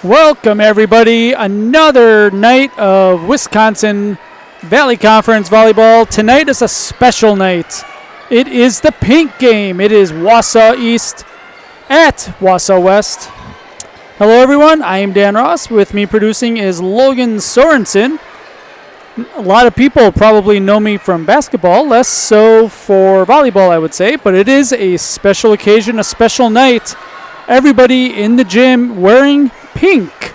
Welcome, everybody. Another night of Wisconsin Valley Conference volleyball. Tonight is a special night. It is the pink game. It is Wausau East at Wausau West. Hello, everyone. I am Dan Ross. With me producing is Logan Sorensen. A lot of people probably know me from basketball, less so for volleyball, I would say. But it is a special occasion, a special night. Everybody in the gym wearing pink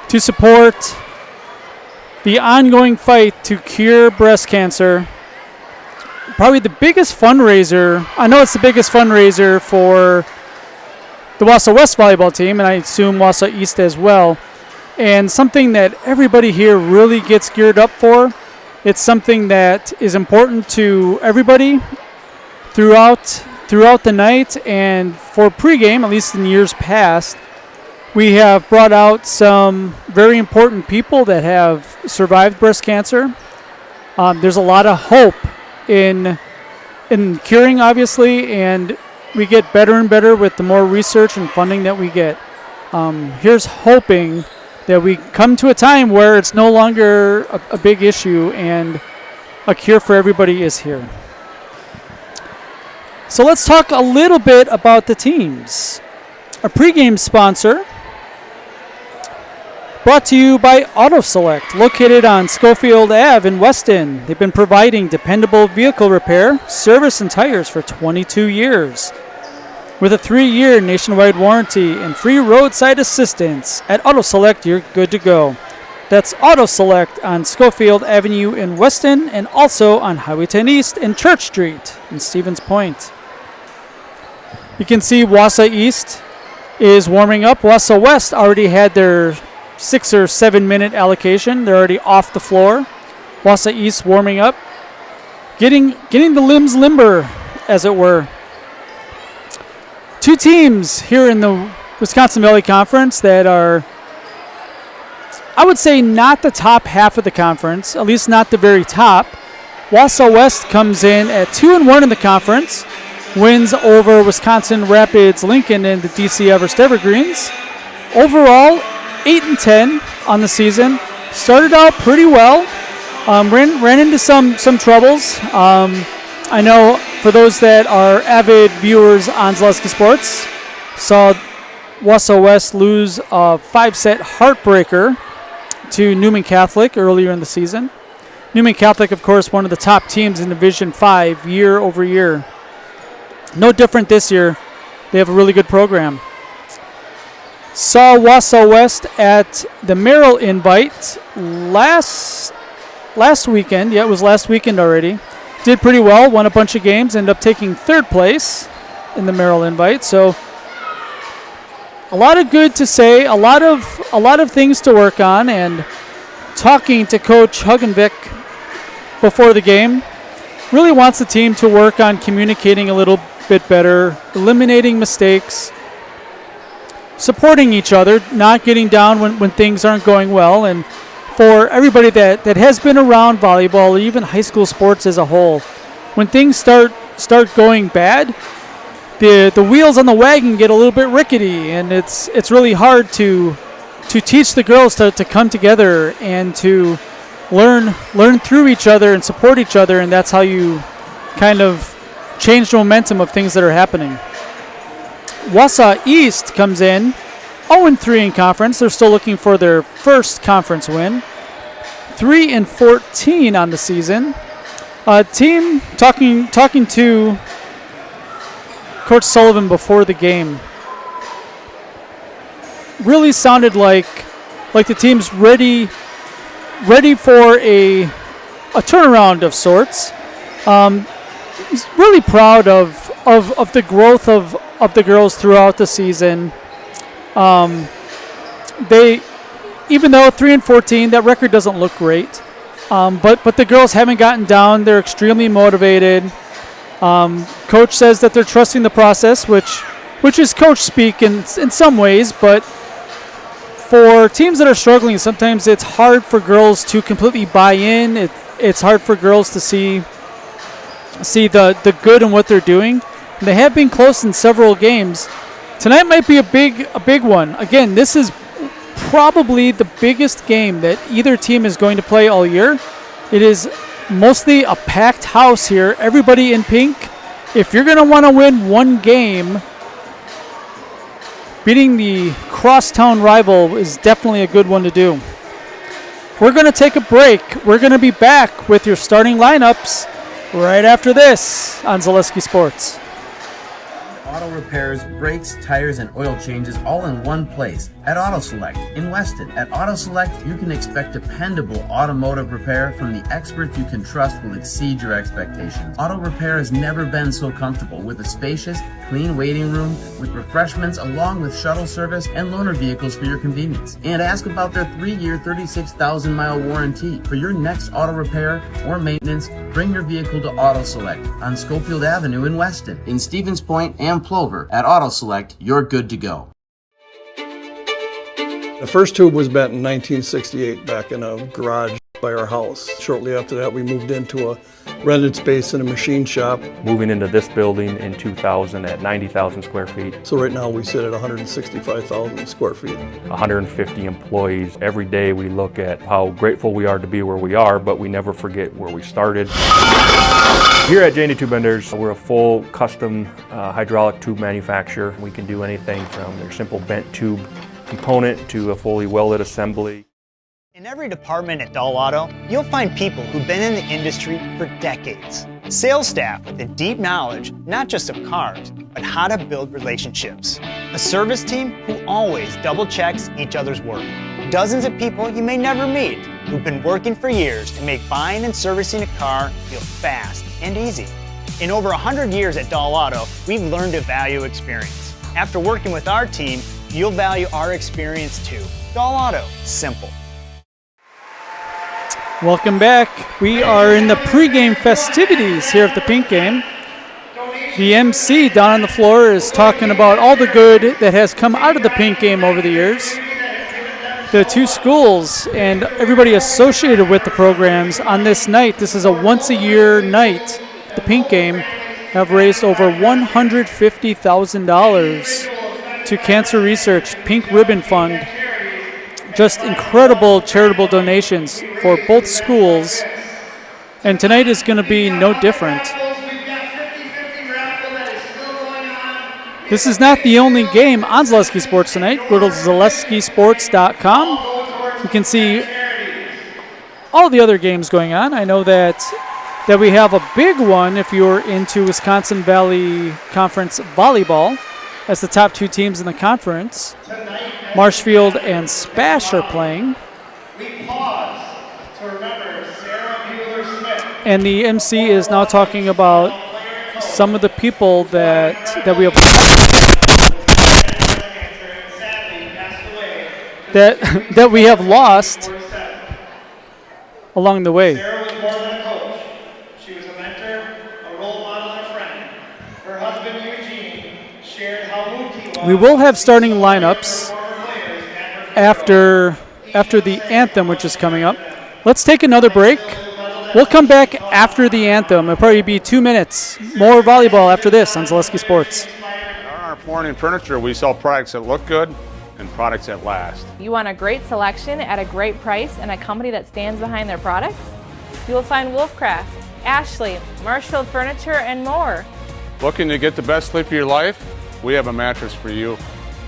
to support the ongoing fight to cure breast cancer. Probably the biggest fundraiser. I know it's the biggest fundraiser for the Wausau West volleyball team, and I assume Wausau East as well. And something that everybody here really gets geared up for. It's something that is important to everybody throughout the night. And for pregame, at least in years past, we have brought out some very important people that have survived breast cancer. There's a lot of hope in curing, obviously, and we get better and better with the more research and funding that we get. Here's hoping that we come to a time where it's no longer a big issue and a cure for everybody is here. So let's talk a little bit about the teams. Our pregame sponsor, brought to you by AutoSelect, located on Schofield Ave in Weston. They've been providing dependable vehicle repair, service, and tires for 22 years. With a 3-year nationwide warranty and free roadside assistance, at AutoSelect, you're good to go. That's AutoSelect on Schofield Avenue in Weston and also on Highway 10 East and Church Street in Stevens Point. You can see Wausau East is warming up. Wausau West already had their 6 or 7 minute allocation. They're already off the floor. Wausau East warming up, getting the limbs limber, as it were. Two teams here in the Wisconsin Valley Conference that are, I would say, not the top half of the conference, at least not the very top. Wausau West comes in at 2-1 in the conference, wins over Wisconsin Rapids Lincoln and the DC Everest Evergreens. Overall, 8-10 on the season. Started out pretty well. Ran into some troubles. I know for those that are avid viewers on Zaleski Sports, saw Wausau West lose a 5-set heartbreaker to Newman Catholic earlier in the season. Newman Catholic, of course, one of the top teams in Division 5 year over year. No different this year. They have a really good program. Saw Wausau West at the Merrill Invite last weekend. Yeah, it was last weekend already. Did pretty well, won a bunch of games, ended up taking 3rd place in the Merrill Invite. So a lot of good to say, a lot of things to work on, and talking to Coach Hugenvik before the game, really wants the team to work on communicating a little bit better, eliminating mistakes, supporting each other, not getting down when things aren't going well. And for everybody that has been around volleyball or even high school sports as a whole, when things start going bad, the wheels on the wagon get a little bit rickety, and it's really hard to teach the girls to come together and to learn through each other and support each other, and that's how you kind of change the momentum of things that are happening. Wausau East comes in 0-3 in conference. They're still looking for their first conference win. 3-14 on the season. Team talking to Coach Sullivan before the game. Really sounded like the team's ready for a turnaround of sorts. He's really proud of the growth of the girls throughout the season. They, even though 3-14, that record doesn't look great, but the girls haven't gotten down. They're extremely motivated. Coach says that they're trusting the process, which is coach speak in some ways, but for teams that are struggling, sometimes it's hard for girls to completely buy in. It's hard for girls to see the good in what they're doing. And they have been close in several games. Tonight might be a big one. Again, this is probably the biggest game that either team is going to play all year. It is mostly a packed house here, everybody in pink. If you're going to want to win one game, beating the crosstown rival is definitely a good one to do. We're going to take a break. We're going to be back with your starting lineups right after this on Zaleski Sports. Auto repairs, brakes, tires, and oil changes all in one place at Auto Select in Weston. At Auto Select, you can expect dependable automotive repair from the experts you can trust will exceed your expectations. Auto repair has never been so comfortable with a spacious, clean waiting room with refreshments along with shuttle service and loaner vehicles for your convenience. And ask about their 3-year, 36,000-mile warranty. For your next auto repair or maintenance, bring your vehicle to Auto Select on Schofield Avenue in Weston. In Stevens Point and Plover, at Auto Select, you're good to go. The first tube was bent in 1968 back in a garage by our house. Shortly after that, we moved into a rented space in a machine shop. Moving into this building in 2000 at 90,000 square feet. So right now we sit at 165,000 square feet. 150 employees. Every day we look at how grateful we are to be where we are, but we never forget where we started. Here at J&D Tube Benders, we're a full custom hydraulic tube manufacturer. We can do anything from their simple bent tube component to a fully welded assembly. In every department at Dahl Auto, you'll find people who've been in the industry for decades. Sales staff with a deep knowledge, not just of cars, but how to build relationships. A service team who always double checks each other's work. Dozens of people you may never meet who've been working for years to make buying and servicing a car feel fast and easy. In over 100 years at Dahl Auto, we've learned to value experience. After working with our team, you'll value our experience too. Dahl Auto, simple. Welcome back. We are in the pregame festivities here at the Pink Game. The MC down on the floor is talking about all the good that has come out of the Pink Game over the years. The two schools and everybody associated with the programs on this night, this is a once-a-year night, the Pink Game, have raised over $150,000 to Cancer Research Pink Ribbon Fund. Just incredible charitable donations for both schools, and tonight is going to be no different. This is not the only game on Zaleski Sports tonight. Go to zaleskisports.com. You can see all the other games going on. I know that we have a big one if you're into Wisconsin Valley Conference volleyball, as the top two teams in the conference, Marshfield and Spash, are playing. And the MC is now talking about some of the people that we have that we have lost along the way. Sarah was more than a coach. She was a mentor, a role model, and a friend. Her husband, Eugene, shared how moved he was. We will have starting lineups after the anthem, which is coming up. Let's take another break. We'll come back after the anthem. It'll probably be 2 minutes. More volleyball after this on Zaleski Sports. On our flooring and furniture, we sell products that look good and products that last. You want a great selection at a great price and a company that stands behind their products? You will find Wolfcraft, Ashley, Marshfield Furniture, and more. Looking to get the best sleep of your life? We have a mattress for you.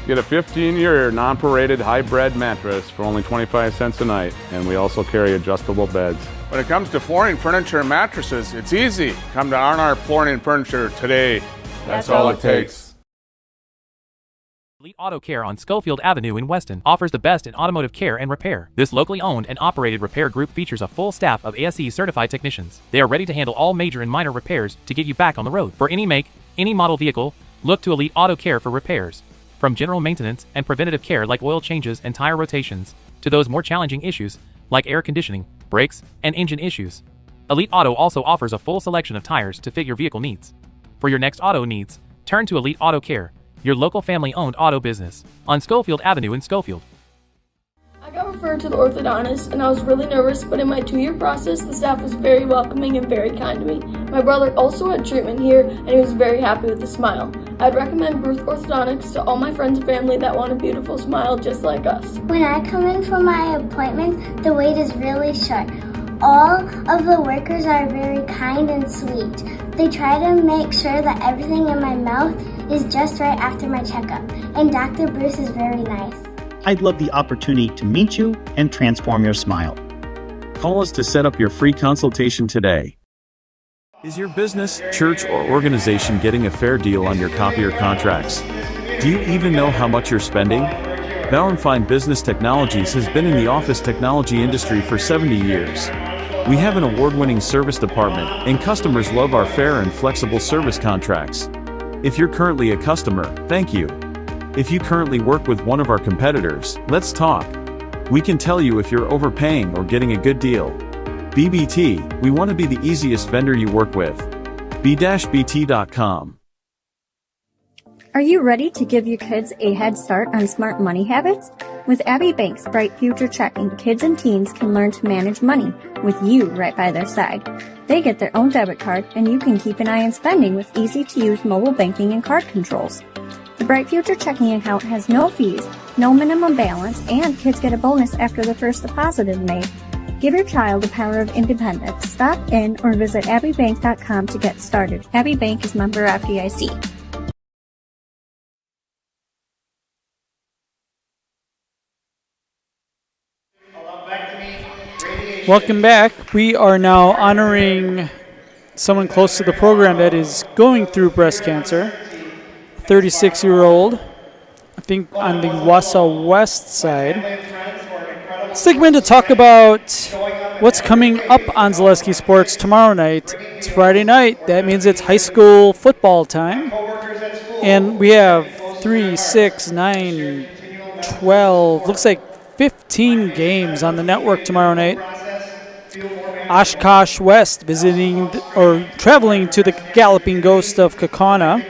Get a 15-year non-paraded hybrid mattress for only 25 cents a night, and we also carry adjustable beds. When it comes to flooring, furniture, and mattresses, it's easy. Come to R&R Flooring and Furniture today. That's all it takes. Elite Auto Care on Schofield Avenue in Weston offers the best in automotive care and repair. This locally owned and operated repair group features a full staff of ASE certified technicians. They are ready to handle all major and minor repairs to get you back on the road. For any make, any model vehicle, look to Elite Auto Care for repairs. From general maintenance and preventative care like oil changes and tire rotations, to those more challenging issues like air conditioning, brakes, and engine issues. Elite Auto also offers a full selection of tires to fit your vehicle needs. For your next auto needs, turn to Elite Auto Care, your local family-owned auto business, on Schofield Avenue in Schofield. I got referred to the orthodontist, and I was really nervous, but in my 2-year process, the staff was very welcoming and very kind to me. My brother also had treatment here, and he was very happy with the smile. I'd recommend Bruce Orthodontics to all my friends and family that want a beautiful smile just like us. When I come in for my appointments, the wait is really short. All of the workers are very kind and sweet. They try to make sure that everything in my mouth is just right after my checkup, and Dr. Bruce is very nice. I'd love the opportunity to meet you and transform your smile. Call us to set up your free consultation today. Is your business, church, or organization getting a fair deal on your copier contracts? Do you even know how much you're spending? Bauer & Fine Business Technologies has been in the office technology industry for 70 years. We have an award-winning service department, and customers love our fair and flexible service contracts. If you're currently a customer, thank you. If you currently work with one of our competitors, let's talk. We can tell you if you're overpaying or getting a good deal. BBT, we want to be the easiest vendor you work with. b-bt.com. Are you ready to give your kids a head start on smart money habits? With Abbey Bank's Bright Future Checking, kids and teens can learn to manage money with you right by their side. They get their own debit card, and you can keep an eye on spending with easy-to-use mobile banking and card controls. The Bright Future Checking account has no fees, no minimum balance, and kids get a bonus after the first deposit is made. Give your child the power of independence. Stop in or visit abbeybank.com to get started. Abbey Bank is member FDIC. Welcome back. We are now honoring someone close to the program that is going through breast cancer. 36-year-old, I think on the Wausau West side. Let's take a minute to talk about what's coming up on Zaleski Sports tomorrow night. It's Friday night. That means it's high school football time. And we have 3, 6, 9, 12, looks like 15 games on the network tomorrow night. Oshkosh West visiting or traveling to the Galloping Ghost of Kaukauna.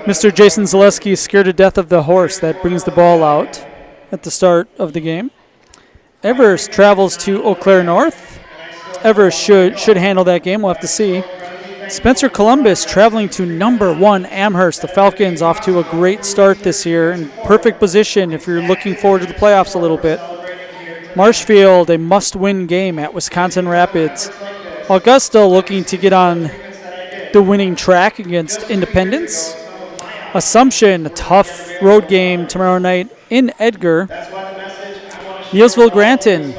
Mr. Jason Zaleski is scared to death of the horse that brings the ball out at the start of the game. Evers travels to Eau Claire North. Evers should handle that game. We'll have to see. Spencer Columbus traveling to number 1 Amherst. The Falcons off to a great start this year in perfect position if you're looking forward to the playoffs a little bit. Marshfield, a must-win game at Wisconsin Rapids. Augusta looking to get on the winning track against Independence. Assumption, a tough road game tomorrow night in Edgar. Neilsville-Granton,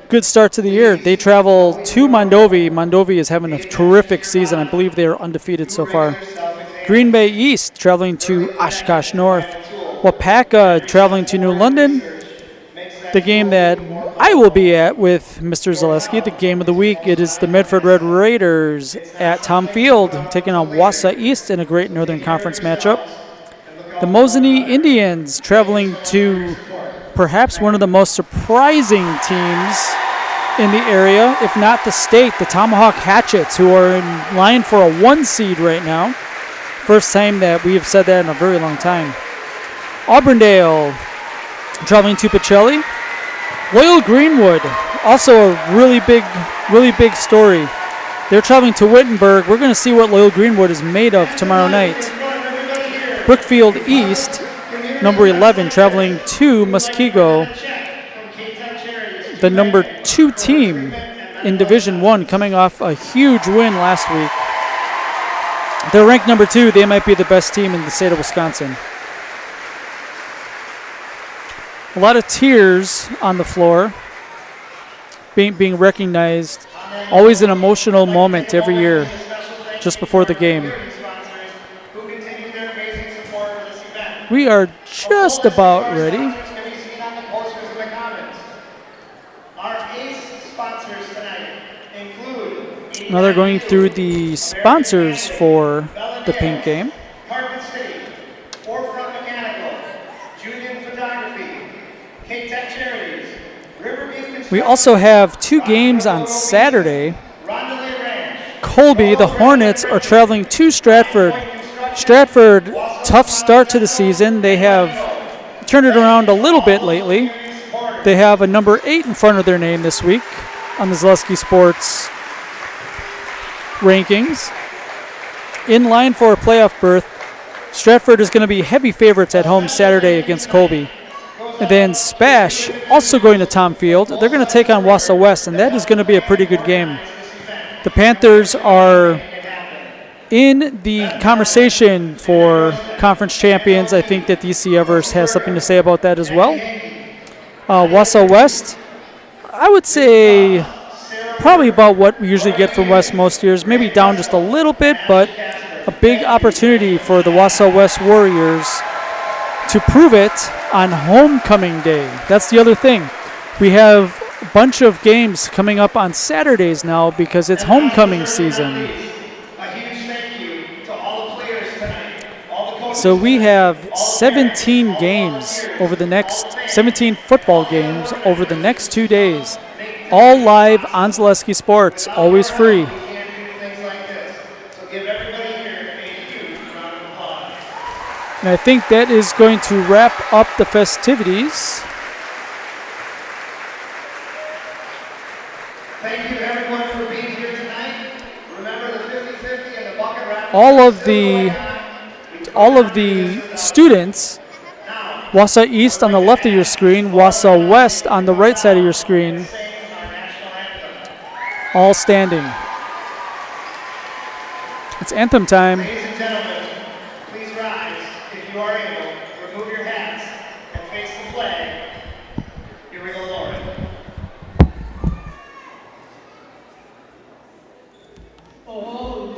good start to the year. They travel to Mondovi. Mondovi is having a terrific season. I believe they are undefeated so far. Green Bay East traveling to Oshkosh North. Wapaka traveling to New London. The game that I will be at with Mr. Zaleski, the game of the week, it is the Medford Red Raiders at Tom Field taking on Wausau East in a great Northern Conference matchup. The Mosinee Indians traveling to perhaps one of the most surprising teams in the area, if not the state, the Tomahawk Hatchets, who are in line for a 1 seed right now. First time that we have said that in a very long time. Auburndale traveling to Pacelli. Loyal Greenwood, also a really big story. They're traveling to Wittenberg. We're going to see what Loyal Greenwood is made of tomorrow night. Brookfield East, number 11, traveling to Muskego. The number 2 team in Division 1, coming off a huge win last week. They're ranked number 2. They might be the best team in the state of Wisconsin. A lot of tears on the floor being recognized. Always an emotional moment every year just before the game. We are just about ready. Now they're going through the sponsors for the Pink Game. We also have 2 games on Saturday. Colby, the Hornets, are traveling to Stratford. Stratford, tough start to the season. They have turned it around a little bit lately. They have a number 8 in front of their name this week on the Zaleski Sports rankings, in line for a playoff berth. Stratford is going to be heavy favorites at home Saturday against Colby. And then Spash, also going to Tom Field. They're going to take on Wausau West, and that is going to be a pretty good game. The Panthers are in the conversation for conference champions. I think that DC Evers has something to say about that as well. Wausau West, I would say probably about what we usually get from West most years, maybe down just a little bit, but a big opportunity for the Wausau West Warriors to prove it on homecoming day. That's the other thing. We have a bunch of games coming up on Saturdays now because it's homecoming season. So we have 17 games over the next 17 football games over the next 2 days, all live on Zaleski Sports, always free. And I think that is going to wrap up the festivities. Thank you everyone for being here tonight. Remember the 50-50 and the bucket raffle. All of the students, Wausau East on the left of your screen, Wausau West on the right side of your screen, all standing. It's anthem time. Ladies and gentlemen, please rise. If you are able, remove your hats and face the flag. Here we go, Lauren. Oh,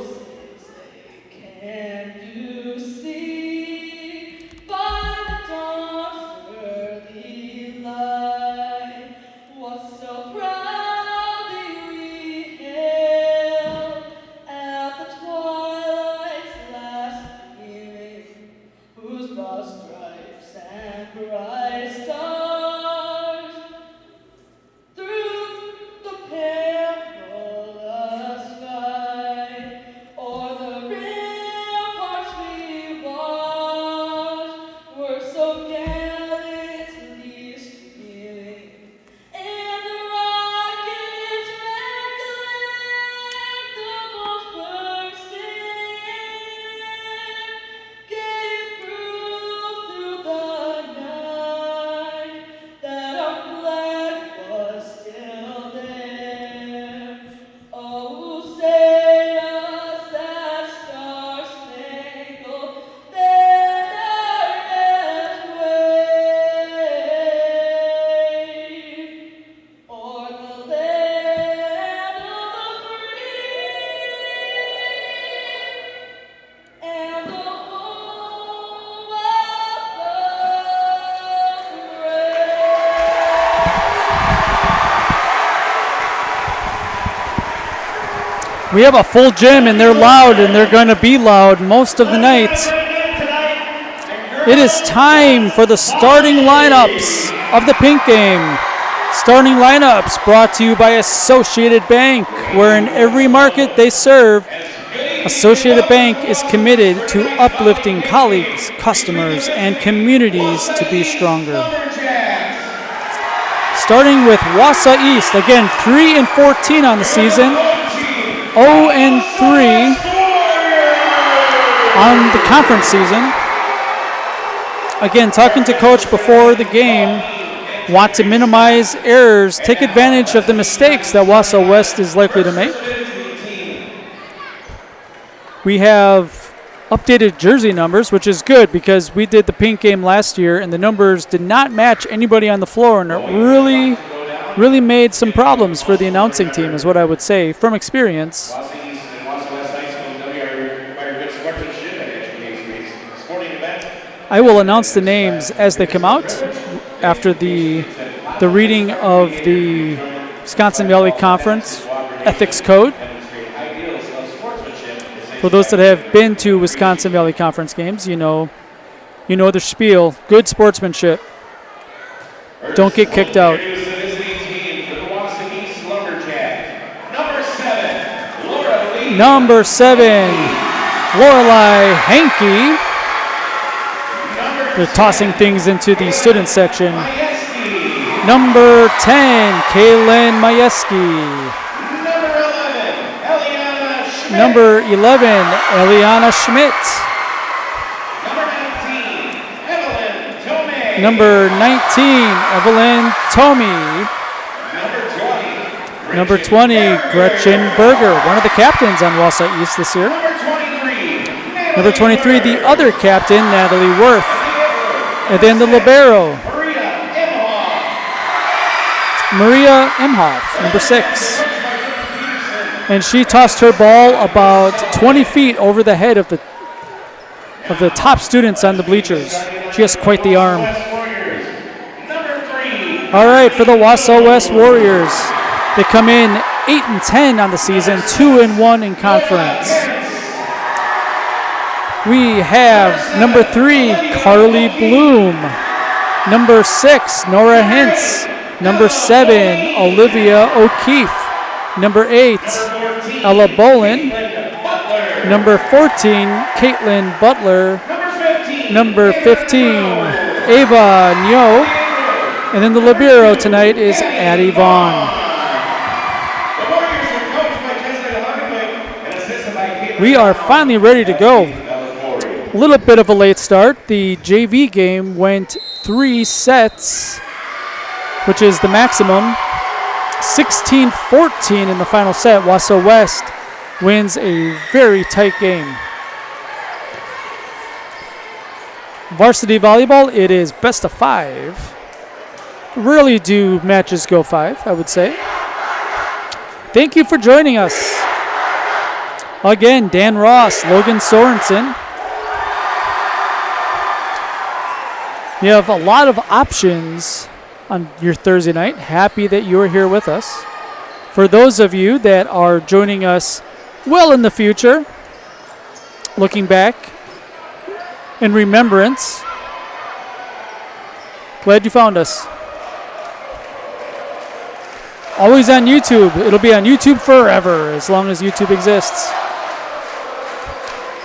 say, can you see by the dawn's early light what so proudly we hailed at the twilight's last gleaming, whose broad stripes and bright stars through the perilous fight o'er the ramparts we watched were so gallantly streaming, and the rocket's red glare, the bolts bursting gave proof through the night that our flag was still there. Oh, say does that star-spangled banner yet wave o'er the land of the free and the home of the brave. We have a full gym, and they're loud, and they're going to be loud most of the night. It is time for the starting lineups of the Pink Game. Starting lineups brought to you by Associated Bank, where in every market they serve, Associated Bank is committed to uplifting colleagues, customers, and communities to be stronger. Starting with Wausau East, again 3-14 on the season, 0-3 on the conference season. Again, talking to Coach before the game, want to minimize errors, take advantage of the mistakes that Wausau West is likely to make. We have updated jersey numbers, which is good because we did the Pink Game last year and the numbers did not match anybody on the floor, and it really made some problems for the announcing team, is what I would say from experience. I will announce the names as they come out after the reading of the Wisconsin Valley Conference Ethics Code. For those that have been to Wisconsin Valley Conference games, you know the spiel. Good sportsmanship. Don't get kicked out. Number 7, Lorelei Hankey. They're tossing things into the student section. Number 10, Kaylin Majewski. number 11, Eliana Schmidt. Number 19, Evelyn Tomey. Number 20, Gretchen Berger, one of the captains on Wausau East this year. Number 23, the other captain, Natalie Worth. And then the libero, Maria Emhoff, number 6. And she tossed her ball about 20 feet over the head of the top students on the bleachers. She has quite the arm. All right, for the Wausau West Warriors, they come in 8-10 on the season, 2-1 in conference. We have number 3, Carly Bloom. Number 6, Nora Hintz. Number 7, Olivia O'Keefe. Number 8, Ella Bolin. Number 14, Caitlin Butler. Number 15, Ava Nyo. And then the libero tonight is Addie Vaughn. We are finally ready to go. A little bit of a late start. The JV game went 3 sets, which is the maximum. 16-14 in the final set. Wausau West wins a very tight game. Varsity volleyball, it is best of 5. Rarely do matches go 5, I would say. Thank you for joining us. Again, Dan Ross, Logan Sorensen. You have a lot of options on your Thursday night. Happy that you are here with us. For those of you that are joining us well in the future, looking back in remembrance, glad you found us. Always on YouTube. It'll be on YouTube forever, as long as YouTube exists.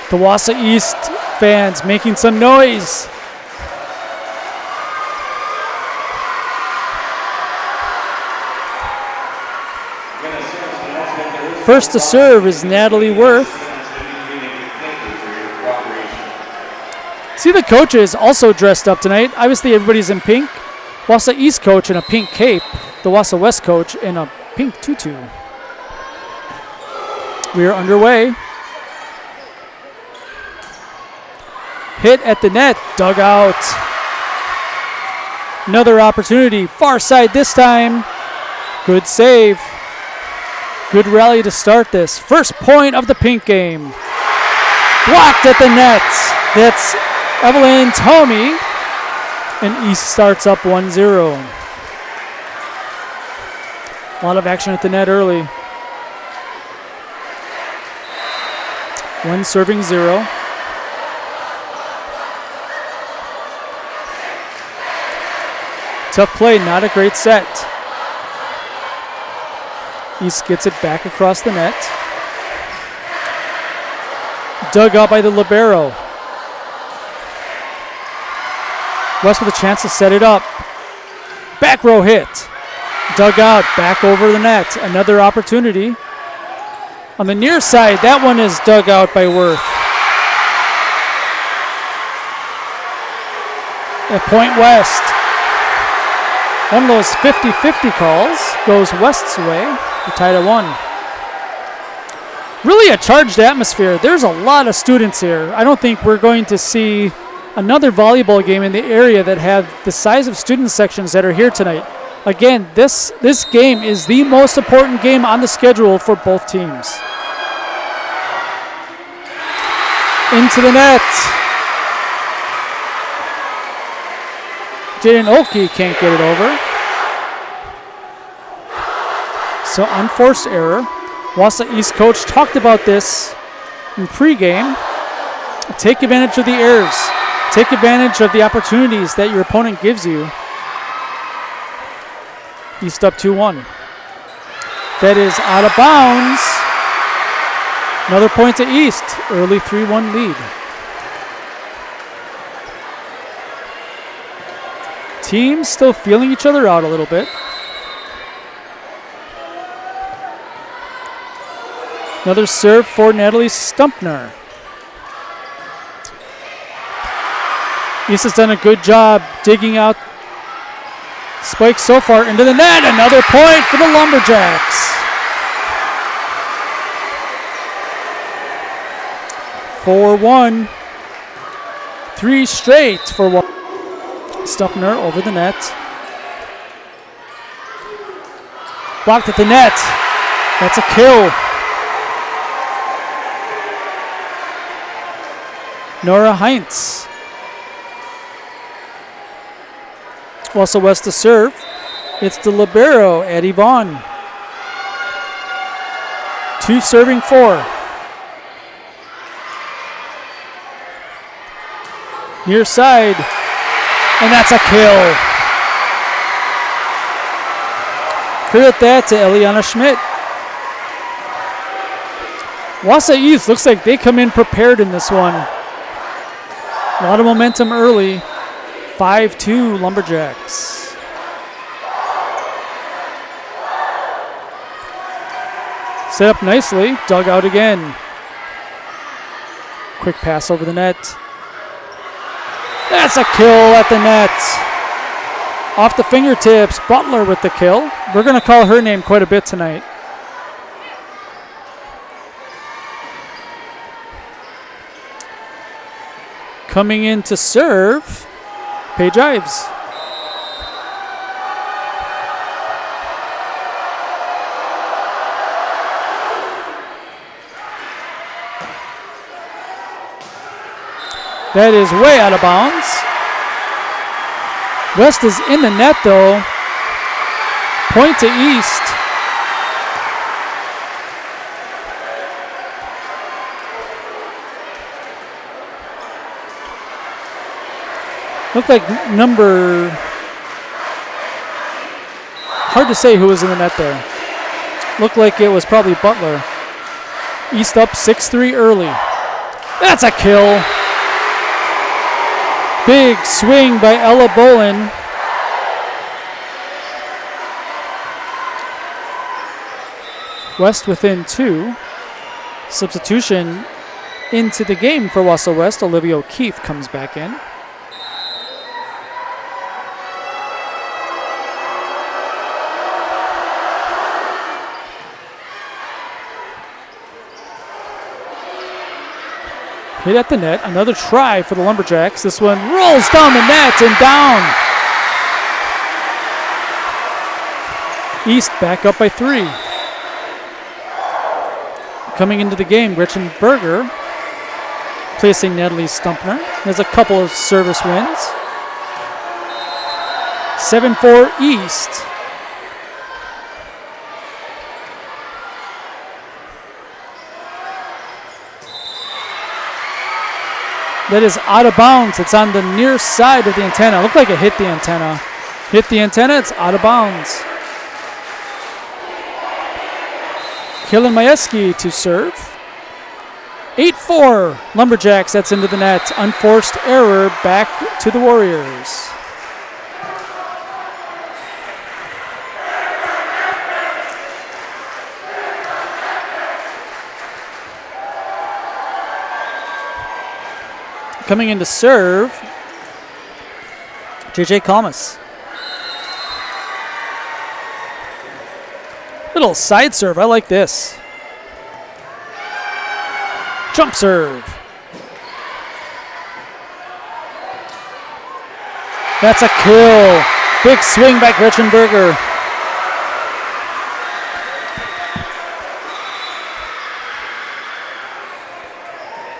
The Wausau East fans making some noise. First to serve is Natalie Worth. See the coaches also dressed up tonight. Obviously everybody's in pink. Wausau East coach in a pink cape. The Wausau West coach in a pink tutu. We are underway. Hit at the net, dug out. Another opportunity, far side this time. Good save. Good rally to start this. First point of the pink game. Blocked at the net. That's Evelyn Tomey. And East starts up 1-0. A lot of action at the net early. 1 serving 0. Tough play, not a great set. East gets it back across the net. Dug out by the libero. West with a chance to set it up. Back row hit. Dug out, back over the net. Another opportunity. On the near side, that one is dug out by Worth. At point West. One of those 50-50 calls goes West's way. We're tied at 1. Really a charged atmosphere. There's a lot of students here. I don't think we're going to see another volleyball game in the area that have the size of student sections that are here tonight. Again, this game is the most important game on the schedule for both teams. Into the net. Jaden Oakey can't get it over. So unforced error. Wausau East coach talked about this in pregame. Take advantage of the errors. Take advantage of the opportunities that your opponent gives you. East up 2-1. That is out of bounds. Another point to East. Early 3-1 lead. Teams still feeling each other out a little bit. Another serve for Natalie Stumpner. East has done a good job digging out spikes so far into the net. Another point for the Lumberjacks. 4-1. 3 straight for Stumpner over the net. Blocked at the net. That's a kill. Nora Heinz. Wausau West to serve. It's the libero, Eddie Vaughn. 2 serving 4. Near side. And that's a kill. Credit that to Eliana Schmidt. Wausau East looks like they come in prepared in this one. A lot of momentum early. 5-2 Lumberjacks. Set up nicely. Dug out again. Quick pass over the net. That's a kill at the net. Off the fingertips. Butler with the kill. We're going to call her name quite a bit tonight. Coming in to serve, Paige Ives. That is way out of bounds. West is in the net though. Point to East. Looked like number... Hard to say who was in the net there. Looked like it was probably Butler. East up 6-3 early. That's a kill. Big swing by Ella Bolin. West within 2. Substitution into the game for Wausau West. Olivia O'Keefe comes back in. Hit at the net. Another try for the Lumberjacks. This one rolls down the net and down. East back up by 3. Coming into the game, Gretchen Berger placing Natalie Stumpner. Has a couple of service wins. 7-4 East. That is out of bounds. It's on the near side of the antenna. Looked like it hit the antenna. Hit the antenna, it's out of bounds. Kaylin Majewski to serve. 8-4 Lumberjacks, that's into the net. Unforced error back to the Warriors. Coming in to serve, JJ Kalmas. Little side serve, I like this. Jump serve. That's a kill. Big swing by Gretchen Berger.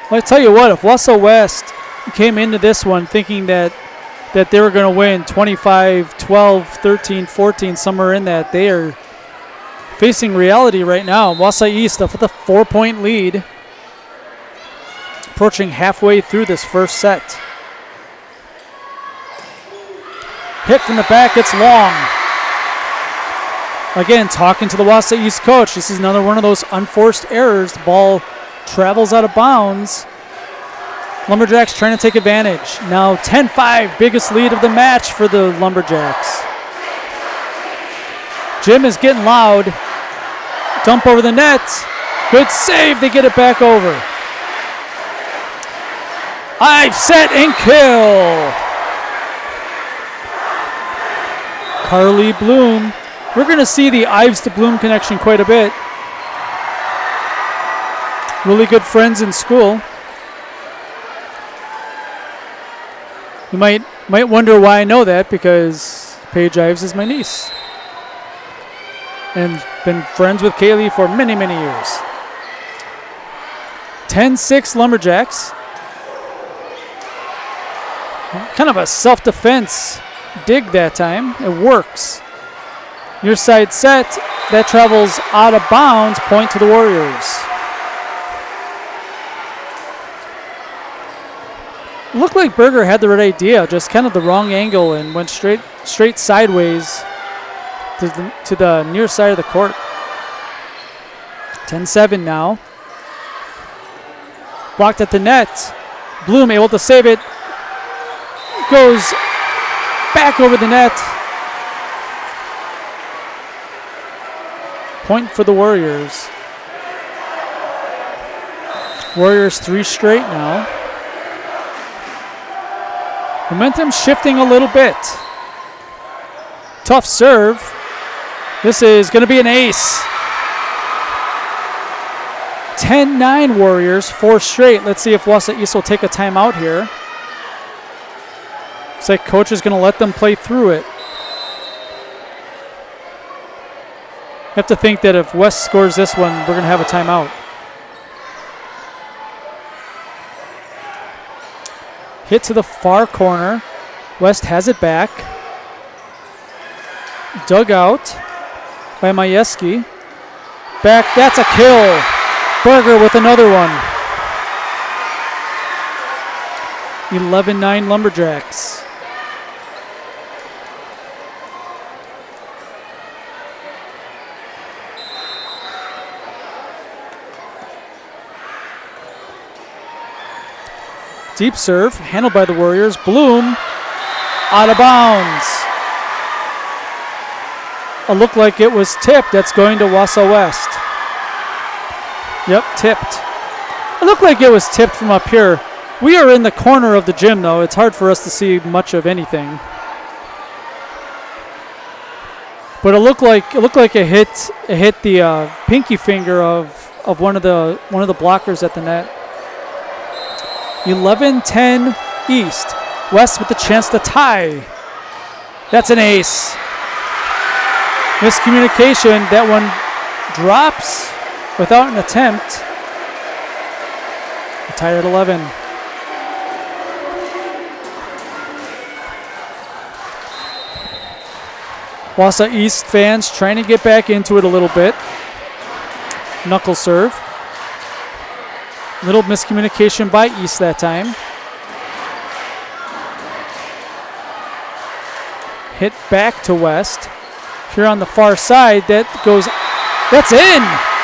Well, I tell you what, if Wausau West came into this one thinking that they were going to win 25, 12, 13, 14, somewhere in that, they are facing reality right now. Wausau East up with a 4-point lead, approaching halfway through this first set. Hit from the back, it's long. Again, talking to the Wausau East coach, this is another one of those unforced errors. The ball travels out of bounds. Lumberjacks trying to take advantage. Now 10-5, biggest lead of the match for the Lumberjacks. Jim is getting loud. Dump over the net. Good save. They get it back over. I've set and kill. Carly Bloom. We're going to see the Ives to Bloom connection quite a bit. Really good friends in school. You might wonder why I know that, because Paige Ives is my niece. And been friends with Kaylee for many, many years. 10-6 Lumberjacks. Kind of a self-defense dig that time. It works. Near side set. That travels out of bounds. Point to the Warriors. Looked like Berger had the right idea, just kind of the wrong angle, and went straight sideways to the near side of the court. 10-7 now. Blocked at the net. Bloom able to save it. Goes back over the net. Point for the Warriors. Warriors 3 straight now. Momentum shifting a little bit. Tough serve. This is going to be an ace. 10-9 Warriors, 4 straight. Let's see if Wausau East will take a timeout here. Looks like coach is going to let them play through it. Have to think that if West scores this one, we're going to have a timeout. Hit to the far corner. West has it back. Dug out by Majewski. Back, that's a kill. Berger with another one. 11-9 Lumberjacks. Deep serve, handled by the Warriors. Bloom, out of bounds. It looked like it was tipped. That's going to Wausau West. Yep, tipped. It looked like it was tipped from up here. We are in the corner of the gym, though. It's hard for us to see much of anything. But it looked like it hit the pinky finger of one of the blockers at the net. 11-10 East. West with the chance to tie. That's an ace. Miscommunication. That one drops without an attempt. We're tied at 11. Wausau East fans trying to get back into it a little bit. Knuckle serve. Little miscommunication by East that time. Hit back to West. Here on the far side, that's in!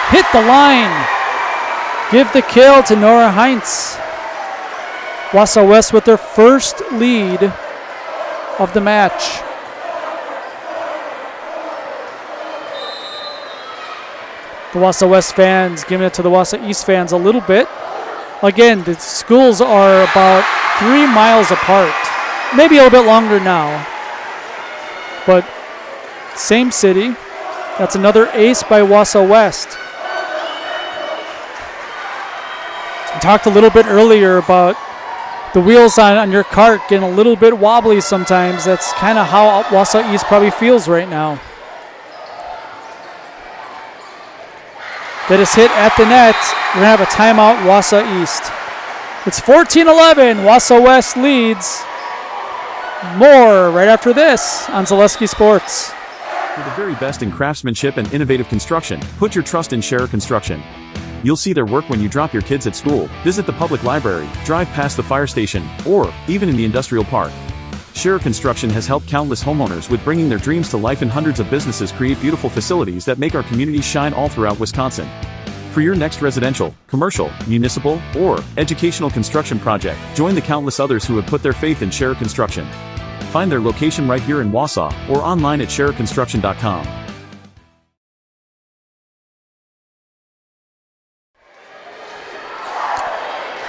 Hit the line. Give the kill to Nora Heinz. Wausau West with their first lead of the match. The Wausau West fans giving it to the Wausau East fans a little bit. Again, the schools are about 3 miles apart. Maybe a little bit longer now. But same city. That's another ace by Wausau West. I talked a little bit earlier about the wheels on your cart getting a little bit wobbly sometimes. That's kind of how Wausau East probably feels right now. That is hit at the net. We're going to have a timeout, Wausau East. It's 14-11. Wausau West leads. More right after this on Zaleski Sports. For the very best in craftsmanship and innovative construction, put your trust in Scherer Construction. You'll see their work when you drop your kids at school, visit the public library, drive past the fire station, or even in the industrial park. Scherer Construction has helped countless homeowners with bringing their dreams to life, and hundreds of businesses create beautiful facilities that make our communities shine all throughout Wisconsin. For your next residential, commercial, municipal, or educational construction project, join the countless others who have put their faith in Scherer Construction. Find their location right here in Wausau or online at schererconstruction.com.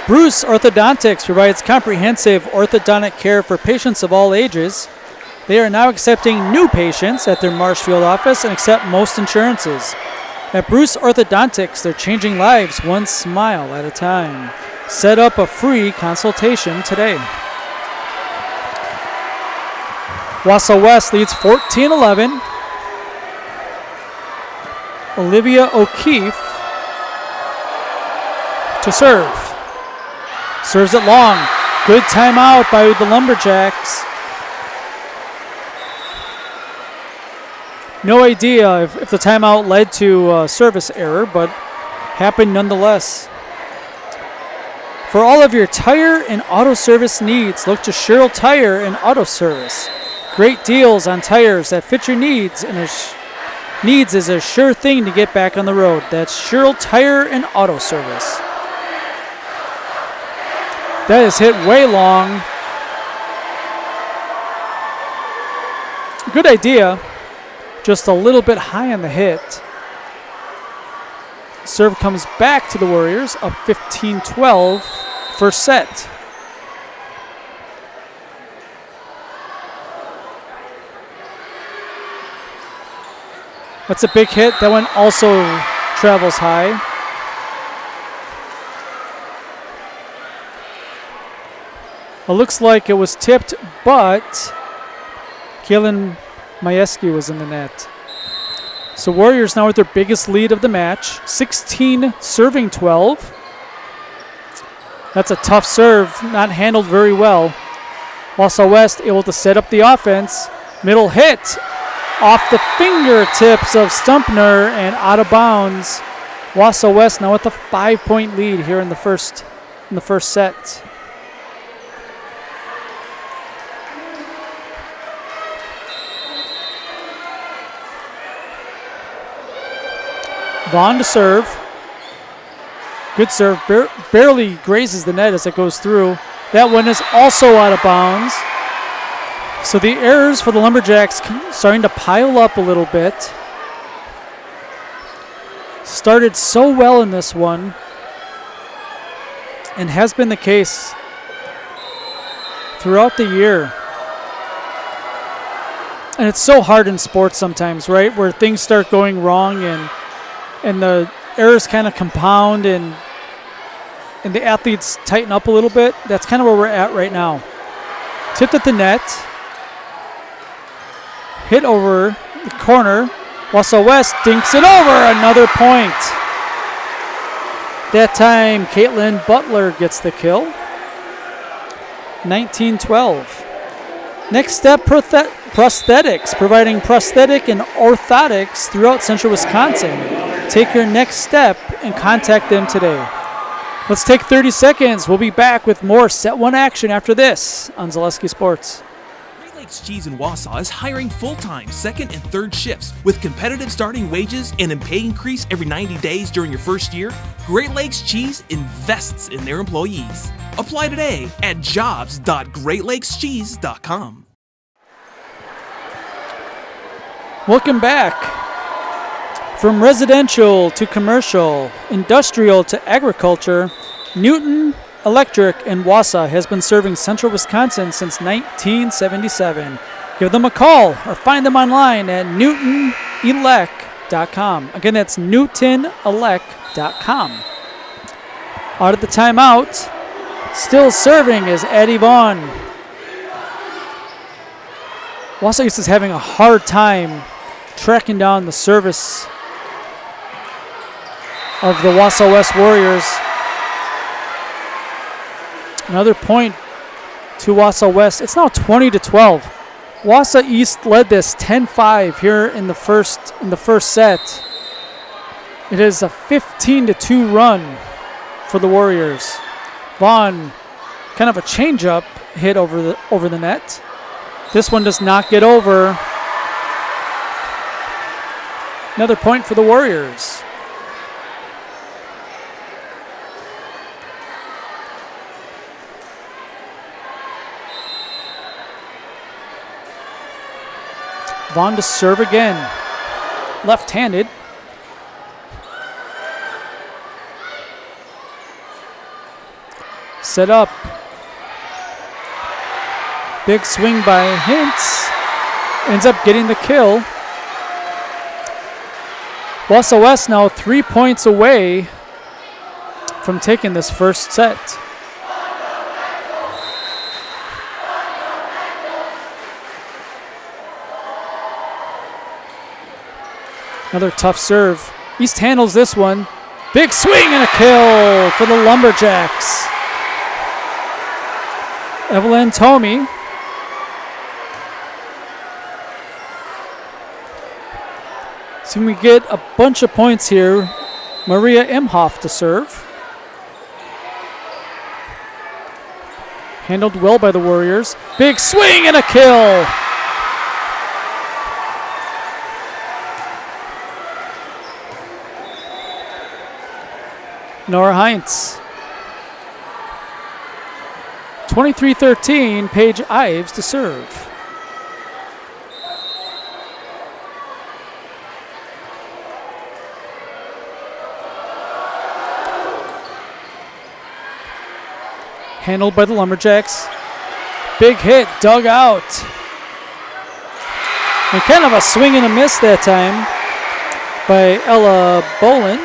Bruce Orthodontics provides comprehensive orthodontic care for patients of all ages. They are now accepting new patients at their Marshfield office and accept most insurances. At Bruce Orthodontics, they're changing lives one smile at a time. Set up a free consultation today. Wausau West leads 14-11. Olivia O'Keefe to serve. Serves it long. Good timeout by the Lumberjacks. No idea if the timeout led to a service error, but happened nonetheless. For all of your tire and auto service needs, look to Sherrill Tire and Auto Service. Great deals on tires that fit your needs, and needs is a sure thing to get back on the road. That's Sherrill Tire and Auto Service. That is hit way long. Good idea. Just a little bit high on the hit. Serve comes back to the Warriors, up 15-12, first set. That's a big hit. That one also travels high. It looks like it was tipped, but Kaylin Majewski was in the net. So Warriors now with their biggest lead of the match, 16 serving 12. That's a tough serve, not handled very well. Wausau West able to set up the offense. Middle hit off the fingertips of Stumpner and out of bounds. Wausau West now with a 5-point lead here in the first set. Vaughn to serve. Good serve. Barely grazes the net as it goes through. That one is also out of bounds. So the errors for the Lumberjacks starting to pile up a little bit. Started so well in this one, and has been the case throughout the year. And it's so hard in sports sometimes, right? Where things start going wrong and the errors kind of compound and the athletes tighten up a little bit. That's kind of where we're at right now. Tipped at the net. Hit over the corner. Wausau West dinks it over. Another point. That time, Caitlin Butler gets the kill. 19-12. Next Step Prosthetics, providing prosthetic and orthotics throughout central Wisconsin. Take your next step and contact them today. Let's take 30 seconds. We'll be back with more Set 1 action after this on Zaleski Sports. Great Lakes Cheese in Wausau is hiring full-time second and third shifts with competitive starting wages and a pay increase every 90 days during your first year. Great Lakes Cheese invests in their employees. Apply today at jobs.greatlakescheese.com. Welcome back. From residential to commercial, industrial to agriculture, Newton Electric in Wausau has been serving central Wisconsin since 1977. Give them a call or find them online at newtonelec.com. Again, that's newtonelec.com. Out of the timeout, still serving is Addie Vaughn. Wausau East is having a hard time tracking down the service of the Wausau West Warriors. Another point to Wausau West. It's now 20-12. Wausau East led this 10-5 here in the first set. It is a 15-2 run for the Warriors. Vaughn, kind of a changeup hit over the net. This one does not get over. Another point for the Warriors. Vaughn to serve again. Left-handed. set up. Big swing by Hintz. Ends up getting the kill. Wausau West now 3 points away from taking this first set. Another tough serve. East handles this one. Big swing and a kill for the Lumberjacks. Evelyn Tomey. So we get a bunch of points here. Maria Imhoff to serve. Handled well by the Warriors. Big swing and a kill. Nora Heinz. 23-13, Paige Ives to serve. Handled by the Lumberjacks. Big hit, dug out. And kind of a swing and a miss that time by Ella Bolin.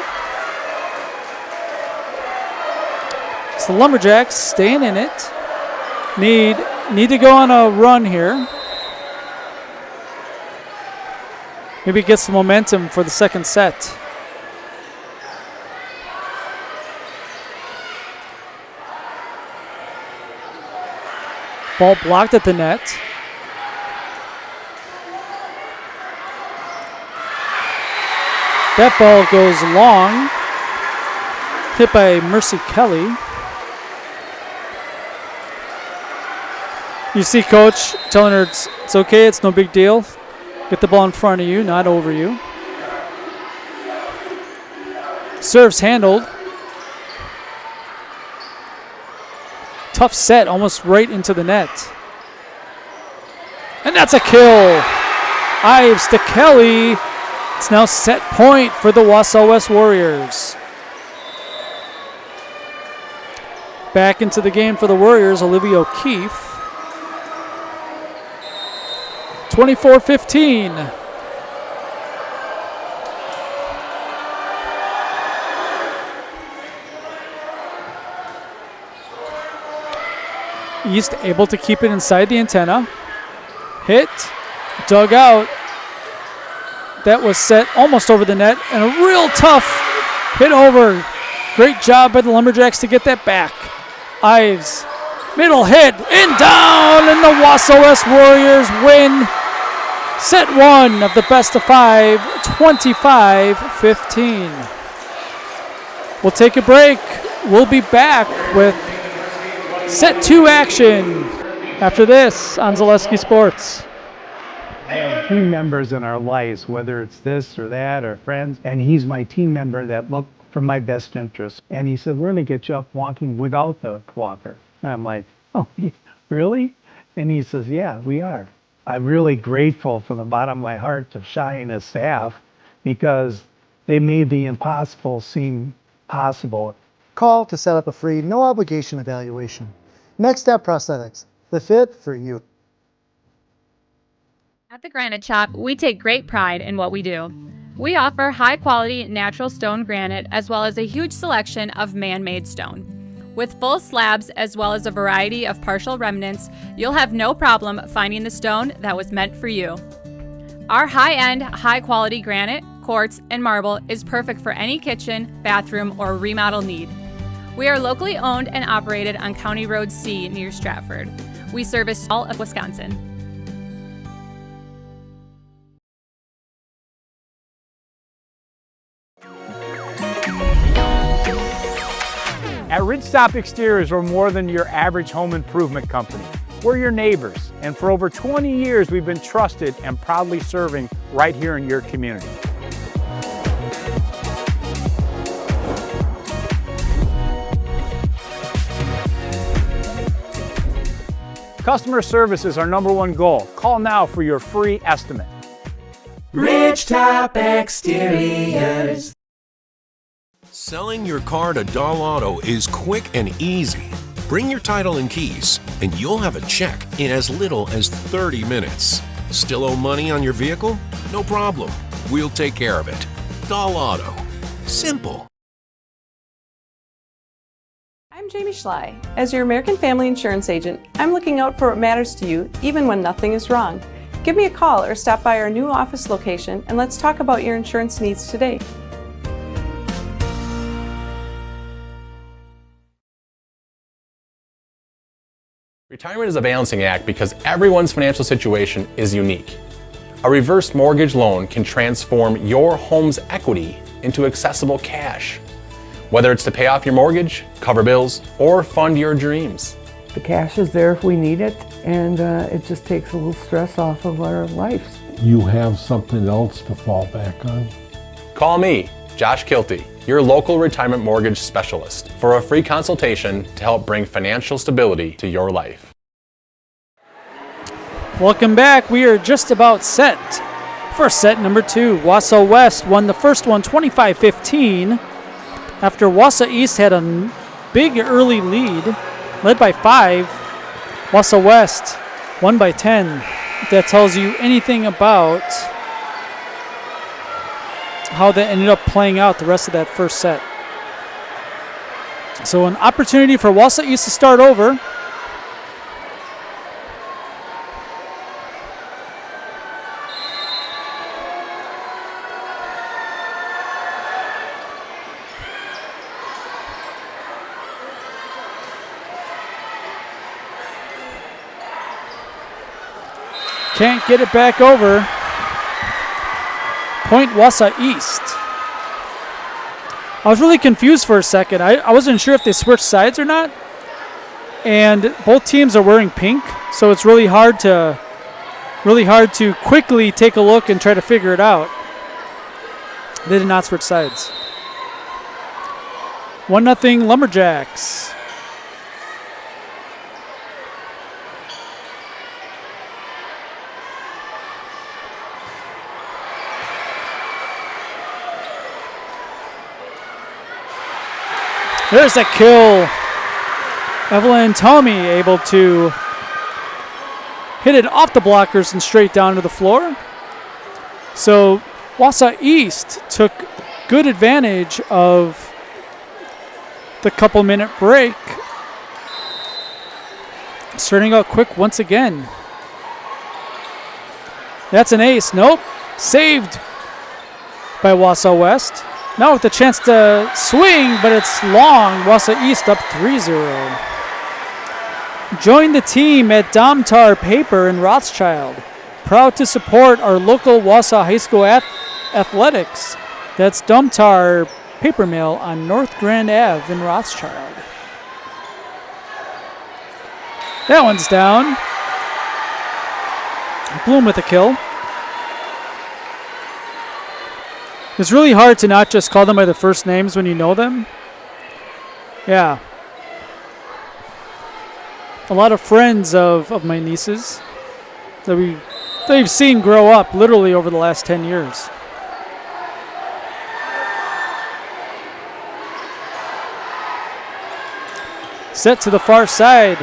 So the Lumberjacks staying in it. Need to go on a run here. Maybe get some momentum for the second set. Ball blocked at the net. That ball goes long. Hit by Mercy Kelly. You see coach telling her it's okay, it's no big deal. Get the ball in front of you, not over you. Serves handled. Tough set, almost right into the net. And that's a kill. Ives to Kelly. It's now set point for the Wausau West Warriors. Back into the game for the Warriors, Olivia O'Keefe. 24-15. East able to keep it inside the antenna. Hit, dug out. That was set almost over the net, and a real tough hit over. Great job by the Lumberjacks to get that back. Ives, middle hit, and down, and the Wausau West Warriors win set one of the best of five, 25-15. We'll take a break. We'll be back with set two action after this on Zaleski Sports. Team members in our lives, whether it's this or that or friends, and he's my team member that looked for my best interest. And he said, we're going to get you up walking without the walker. And I'm like, oh, really? And he says, yeah, we are. I'm really grateful from the bottom of my heart to Shai and his staff because they made the impossible seem possible. Call to set up a free, no obligation evaluation. Next Step Prosthetics, the fit for you. At the Granite Shop, we take great pride in what we do. We offer high-quality natural stone granite as well as a huge selection of man-made stone. With full slabs as well as a variety of partial remnants, you'll have no problem finding the stone that was meant for you. Our high-end, high-quality granite, quartz, and marble is perfect for any kitchen, bathroom, or remodel need. We are locally owned and operated on County Road C near Stratford. We service all of Wisconsin. At Ridgestop Exteriors, we're more than your average home improvement company. We're your neighbors, and for over 20 years, we've been trusted and proudly serving right here in your community. Customer service is our #1 goal. Call now for your free estimate. Ridgetop Exteriors. Selling your car to Dahl Auto is quick and easy. Bring your title and keys, and you'll have a check in as little as 30 minutes. Still owe money on your vehicle? No problem. We'll take care of it. Doll Auto. Simple. I'm Jamie Schley. As your American Family Insurance agent, I'm looking out for what matters to you, even when nothing is wrong. Give me a call or stop by our new office location, and let's talk about your insurance needs today. Retirement is a balancing act because everyone's financial situation is unique. A reverse mortgage loan can transform your home's equity into accessible cash, whether it's to pay off your mortgage, cover bills, or fund your dreams. The cash is there if we need it, and it just takes a little stress off of our lives. You have something else to fall back on. Call me, Josh Kilty, your local retirement mortgage specialist, for a free consultation to help bring financial stability to your life. Welcome back. We are just about set for set number 2. Wausau West won the first one 25-15 after Wausau East had a big early lead, led by 5. Wausau West won by 10. If that tells you anything about how that ended up playing out the rest of that first set. So an opportunity for Wausau East to start over. Can't get it back over. Point Wausau East. I was really confused for a second. I wasn't sure if they switched sides or not. And both teams are wearing pink, so it's really hard to quickly take a look and try to figure it out. They did not switch sides. 1-0 Lumberjacks. There's a kill. Evelyn Tomey able to hit it off the blockers and straight down to the floor. So Wausau East took good advantage of the couple-minute break. Starting out quick once again. That's an ace. Nope. Saved by Wausau West. Now with a chance to swing, but it's long. Wausau East up 3-0. Join the team at Domtar Paper in Rothschild. Proud to support our local Wausau High School athletics. That's Domtar Paper Mill on North Grand Ave in Rothschild. That one's down. Bloom with a kill. It's really hard to not just call them by their first names when you know them. Yeah. A lot of friends of my nieces that we've seen grow up literally over the last 10 years. Set to the far side.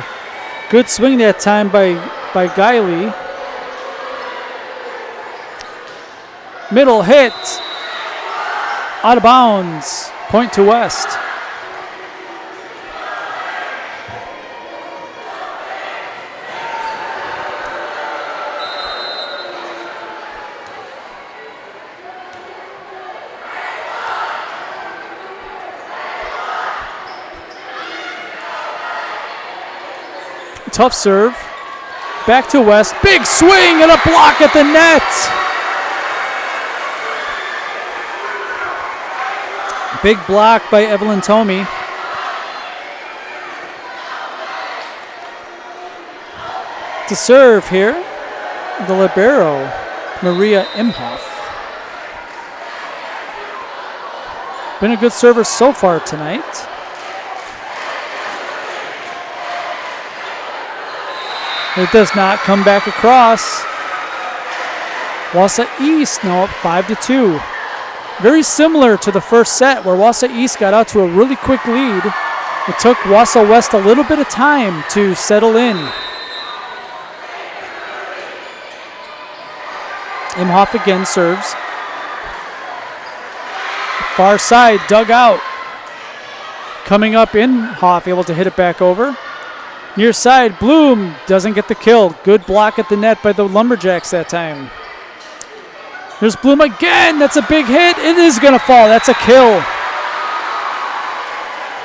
Good swing that time by Guiley. Middle hit. Out of bounds. Point to West. Tough serve. Back to West. Big swing and a block at the net. Big block by Evelyn Tomey. To serve here, the libero, Maria Imhoff. Been a good server so far tonight. It does not come back across. Wausau East now up 5-2. Very similar to the first set where Wausau East got out to a really quick lead It took Wausau West a little bit of time to settle in. Imhoff again serves. Far side, dug out. Coming up, Imhoff able to hit it back over. Near side, Bloom doesn't get the kill. Good block at the net by the Lumberjacks that time. There's Bloom again. That's a big hit. It is going to fall. That's a kill.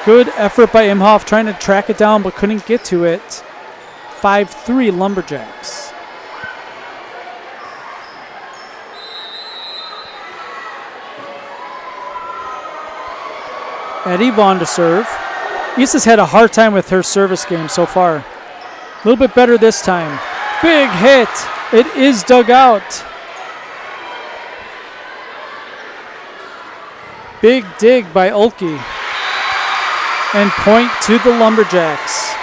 Good effort by Imhoff trying to track it down but couldn't get to it. 5-3 Lumberjacks. Eddie Vaughn to serve. East has had a hard time with her service game so far. A little bit better this time. Big hit. It is dug out. Big dig by Ulke. And point to the Lumberjacks.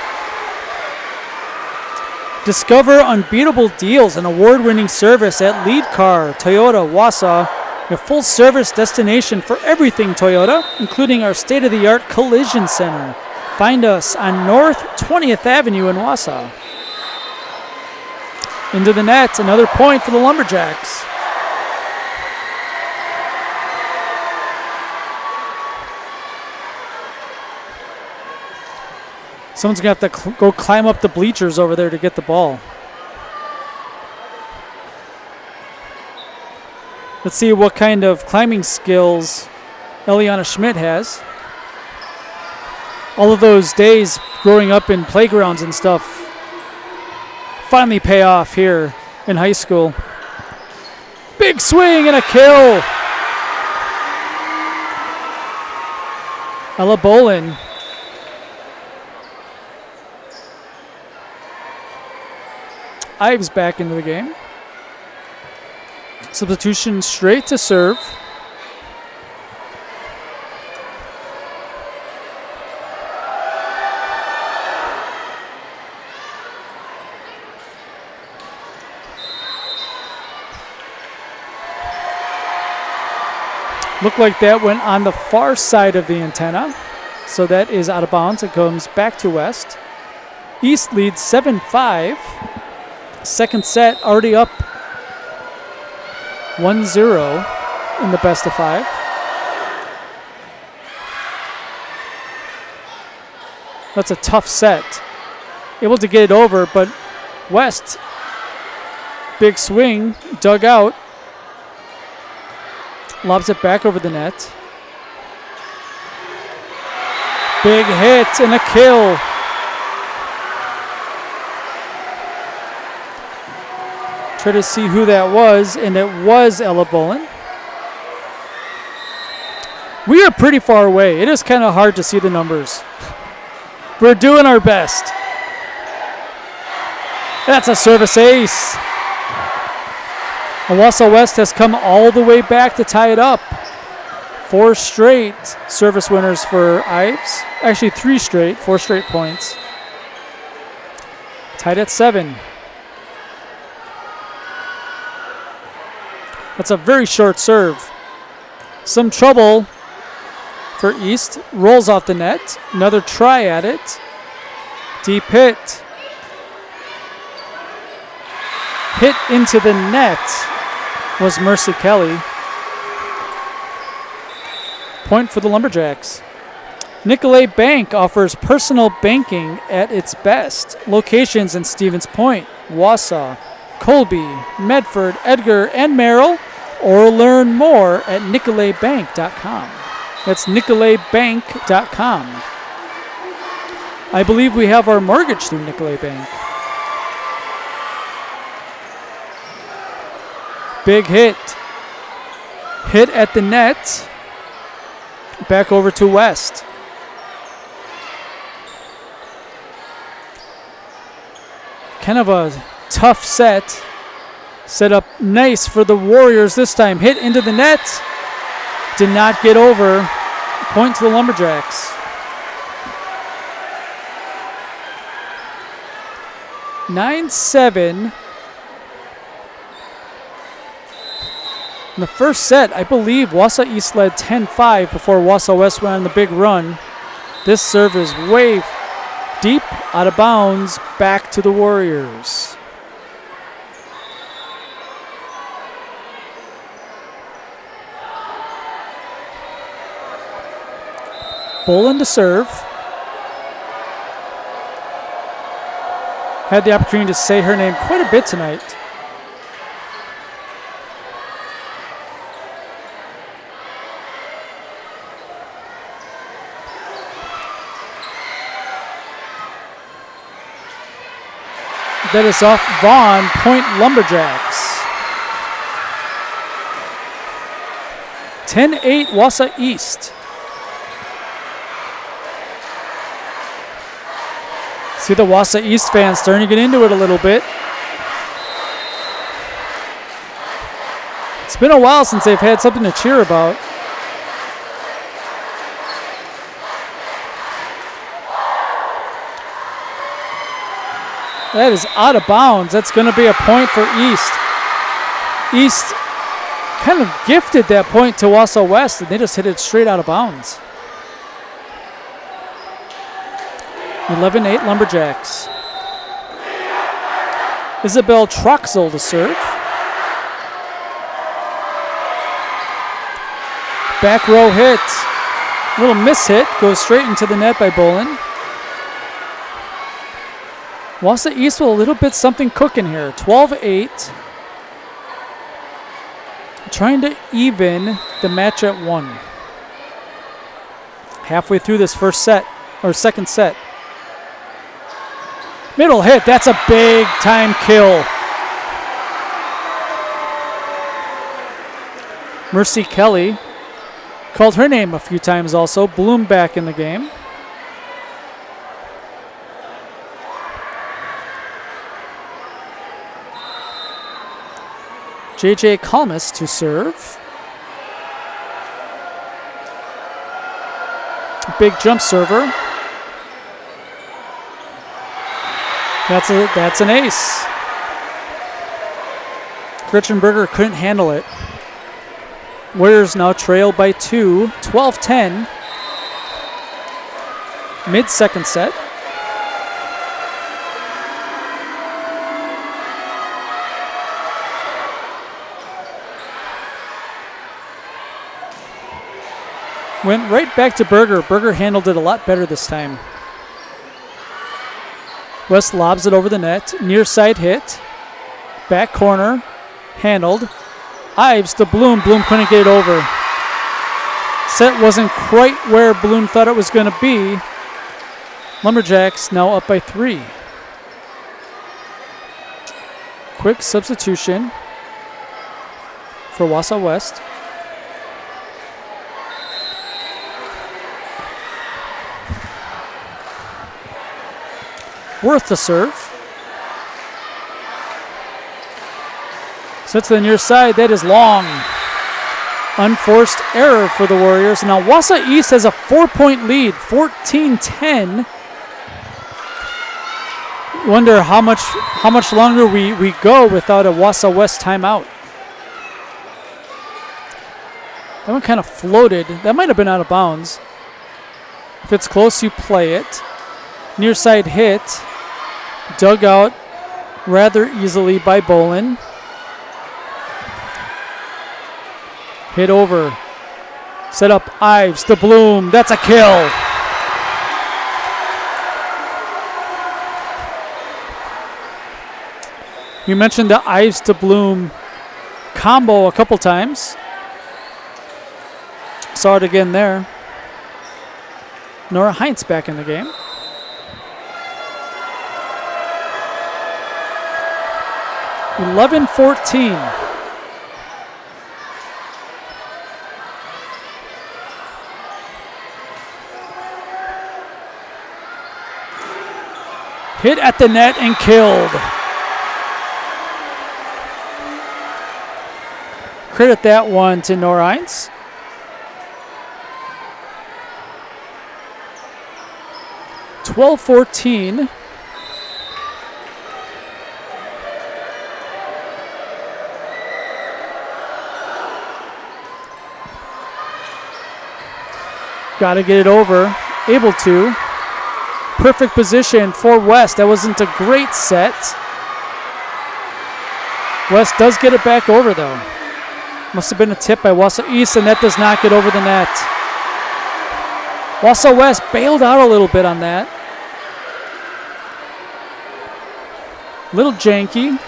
Discover unbeatable deals and award-winning service at Lead Car, Toyota, Wausau. A full service destination for everything Toyota, including our state-of-the-art collision center. Find us on North 20th Avenue in Wausau. Into the net, another point for the Lumberjacks. Someone's going to have to go climb up the bleachers over there to get the ball. Let's see what kind of climbing skills Eliana Schmidt has. All of those days growing up in playgrounds and stuff finally pay off here in high school. Big swing and a kill. Ella Bolin. Ives back into the game. Substitution straight to serve. Looked like that went on the far side of the antenna. So that is out of bounds. It comes back to West. East leads 7-5. Second set already up 1-0 in the best of 5. That's a tough set. Able to get it over, but West, big swing, dug out. Lobs it back over the net. Big hit and a kill. Try to see who that was, and it was Ella Bolin. We are pretty far away. It is kind of hard to see the numbers. We're doing our best. That's a service ace. And Wausau West has come all the way back to tie it up. 4 straight service winners for Ives. Actually, 3 straight, 4 straight points. Tied at 7. That's a very short serve. Some trouble for East. Rolls off the net. Another try at it. Deep hit. Hit into the net was Mercy Kelly. Point for the Lumberjacks. Nicolay Bank offers personal banking at its best. Locations in Stevens Point, Wausau, Colby, Medford, Edgar, and Merrill, or learn more at nicolaybank.com. That's nicolaybank.com. I believe we have our mortgage through Nicolay Bank. Big hit. Hit at the net. Back over to West. Kind of a tough set. Set up nice for the Warriors this time. Hit into the net. Did not get over. Point to the Lumberjacks. 9-7. In the first set, I believe Wausau East led 10-5 before Wausau West went on the big run. This serve is way deep, out of bounds, back to the Warriors. Bolin to serve. Had the opportunity to say her name quite a bit tonight. That is off Vaughn, point Lumberjacks. 10-8 Wausau East. See the Wausau East fans starting to get into it a little bit. It's been a while since they've had something to cheer about. That is out of bounds. That's going to be a point for East. East kind of gifted that point to Wausau West, and they just hit it straight out of bounds. 11-8 Lumberjacks. Isabel Troxel to serve. Back row hit. Little miss hit. Goes straight into the net by Bolin. Wausau East with a little bit something cooking here. 12-8. Trying to even the match at 1. Halfway through this first set, or second set. Middle hit, that's a big time kill. Mercy Kelly called her name a few times also. Bloom back in the game. JJ Kalmus to serve. Big jump server. That's an ace. Gretchen Berger couldn't handle it. Warriors now trail by 2, 12-10. Mid-second set. Went right back to Berger. Berger handled it a lot better this time. West lobs it over the net. Near side hit. Back corner. Handled. Ives to Bloom. Bloom couldn't get it over. Set wasn't quite where Bloom thought it was going to be. Lumberjacks now up by 3. Quick substitution for Wausau West. Worth to serve. Sets to the near side. That is long. Unforced error for the Warriors. Now Wausau East has a 4-point lead, 14-10. Wonder how much longer we go without a Wausau West timeout. That one kind of floated. That might have been out of bounds. If it's close, you play it. Near side hit. Dug out rather easily by Bolin. Hit over. Set up Ives to Bloom. That's a kill. You mentioned the Ives to Bloom combo a couple times. Saw it again there. Nora Heinz back in the game. (11-14). Hit at the net and killed. Credit that one to Nora Heinz. (12-14). Got to get it over. able to. Perfect position for West. That wasn't a great set. West does get it back over, though. Must have been a tip by Wausau East, and that does not get over the net. Wausau West bailed out a little bit on that. Little janky.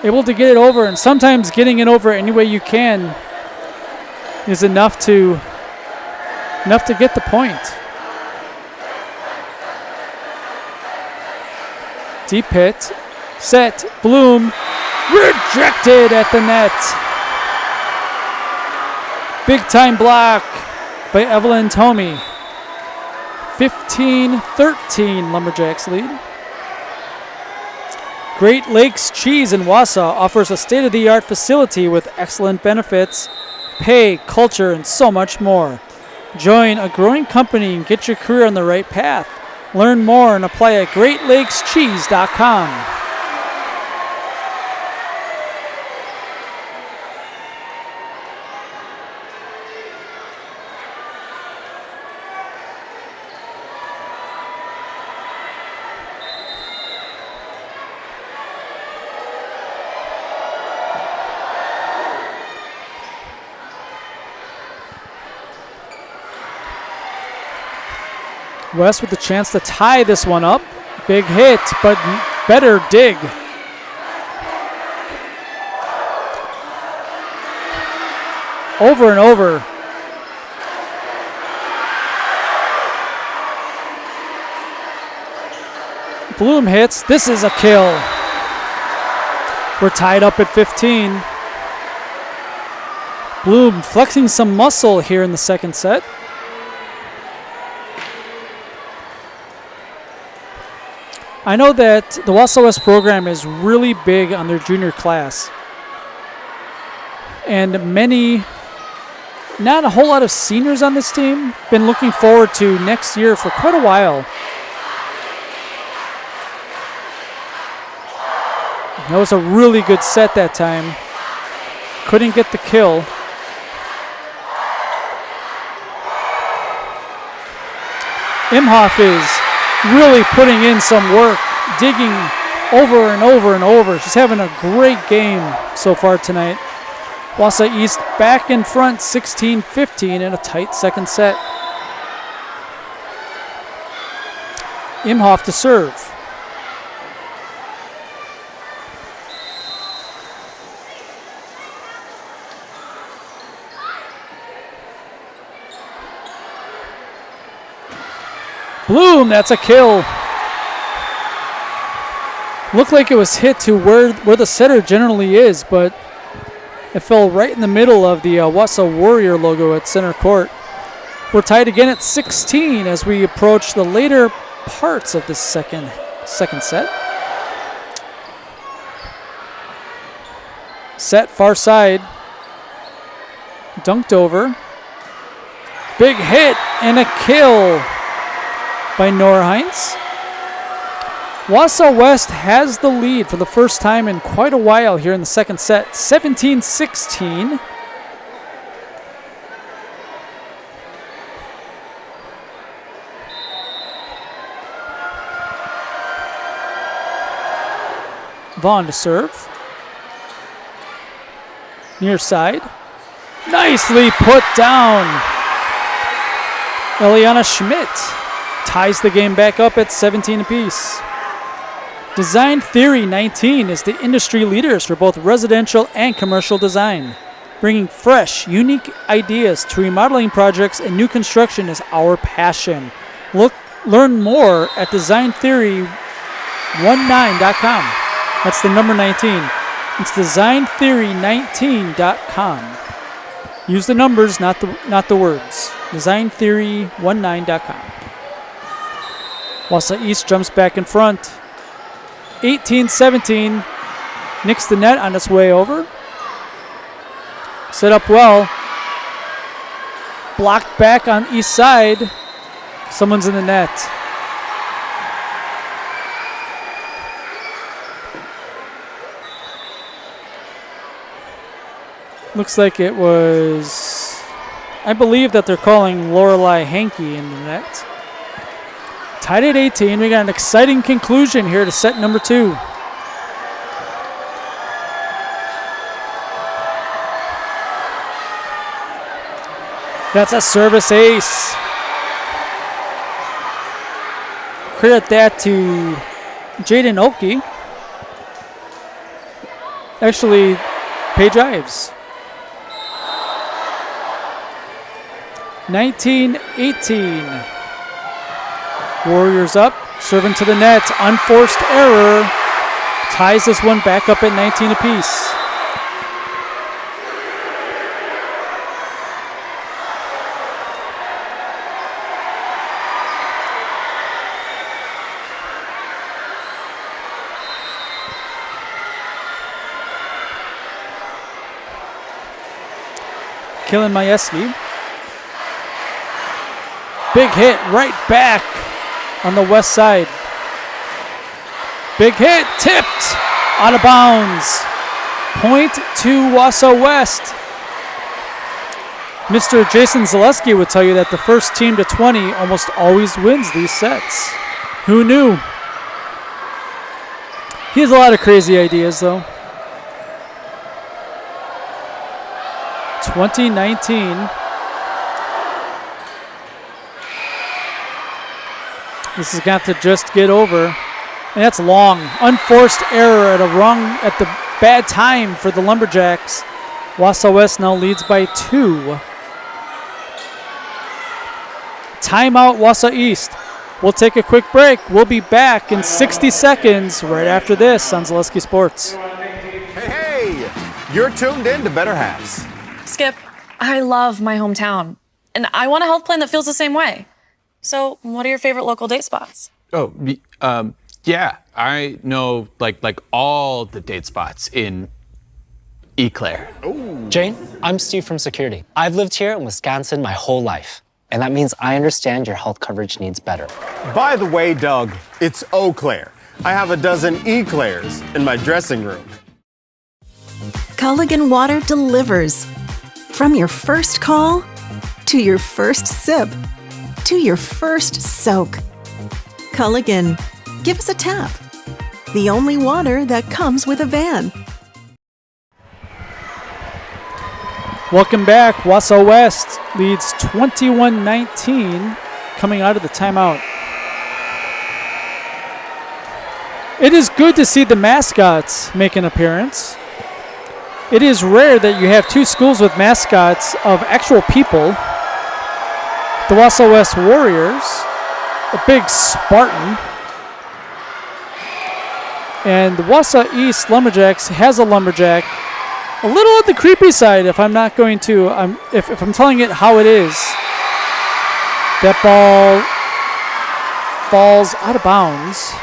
Able to get it over, and sometimes getting it over any way you can is enough to get the point. Deep hit. Set. Bloom. Rejected at the net. Big time block by Evelyn Tomey. 15-13 Lumberjacks lead. Great Lakes Cheese in Wausau offers a state-of-the-art facility with excellent benefits, pay, culture, and so much more. Join a growing company and get your career on the right path. Learn more and apply at GreatLakesCheese.com. West with the chance to tie this one up. Big hit, but better dig. Over and over. Bloom hits. This is a kill. We're tied up at 15. Bloom flexing some muscle here in the second set. I know that the Wausau West program is really big on their junior class. And not a whole lot of seniors on this team. Been looking forward to next year for quite a while. That was a really good set that time. Couldn't get the kill. Imhoff is really putting in some work, digging over and over and over. She's having a great game so far tonight. Wausau East back in front, 16-15 in a tight second set. Imhoff to serve. Bloom, that's a kill. Looked like it was hit to where the setter generally is, but it fell right in the middle of the Wausau Warrior logo at center court. We're tied again at 16 as we approach the later parts of the second set. Set far side. Dunked over. Big hit and a kill by Nora Heinz. Wausau West has the lead for the first time in quite a while here in the second set, 17-16. Vaughn to serve. Near side. Nicely put down. Eliana Schmidt ties the game back up at 17 apiece. Design Theory 19 is the industry leaders for both residential and commercial design. Bringing fresh, unique ideas to remodeling projects and new construction is our passion. Learn more at designtheory19.com. That's the number 19. It's designtheory19.com. Use the numbers, not the words. Designtheory19.com. Wausau East jumps back in front. 18-17. Nicks the net on its way over. Set up well. Blocked back on east side. Someone's in the net. Looks like it was, I believe that they're calling Lorelei Hankey in the net. Tied at 18. We got an exciting conclusion here to set number 2. That's a service ace. Credit that to Jaden Oakey. Actually, Paige Ives. 19-18. Warriors up, serving to the net. Unforced error. Ties this one back up at 19 apiece. Killing Majewski. Big hit right back on the west side. Big hit, tipped, out of bounds. Point to Wausau West. Mr. Jason Zaleski would tell you that the first team to 20 almost always wins these sets. Who knew? He has a lot of crazy ideas, though. 2019. This has got to just get over. And that's long. Unforced error at the bad time for the Lumberjacks. Wausau West now leads by 2. Timeout, Wausau East. We'll take a quick break. We'll be back in 60 seconds right after this on Zaleski Sports. Hey, you're tuned in to Better Halves. Skip, I love my hometown, and I want a health plan that feels the same way. So, what are your favorite local date spots? Oh, yeah, I know like all the date spots in Eau Claire. Jane, I'm Steve from security. I've lived here in Wisconsin my whole life, and that means I understand your health coverage needs better. By the way, Doug, it's Eau Claire. I have a dozen Eclairs in my dressing room. Culligan Water delivers. From your first call, to your first sip, to your first soak. Culligan, give us a tap. The only water that comes with a van. Welcome back. Wausau West leads 21-19 coming out of the timeout. It is good to see the mascots make an appearance. It is rare that you have 2 schools with mascots of actual people. The Wausau West Warriors, a big Spartan. And the Wausau East Lumberjacks has a Lumberjack. A little on the creepy side if I'm not going to, if I'm telling it how it is. That ball falls out of bounds.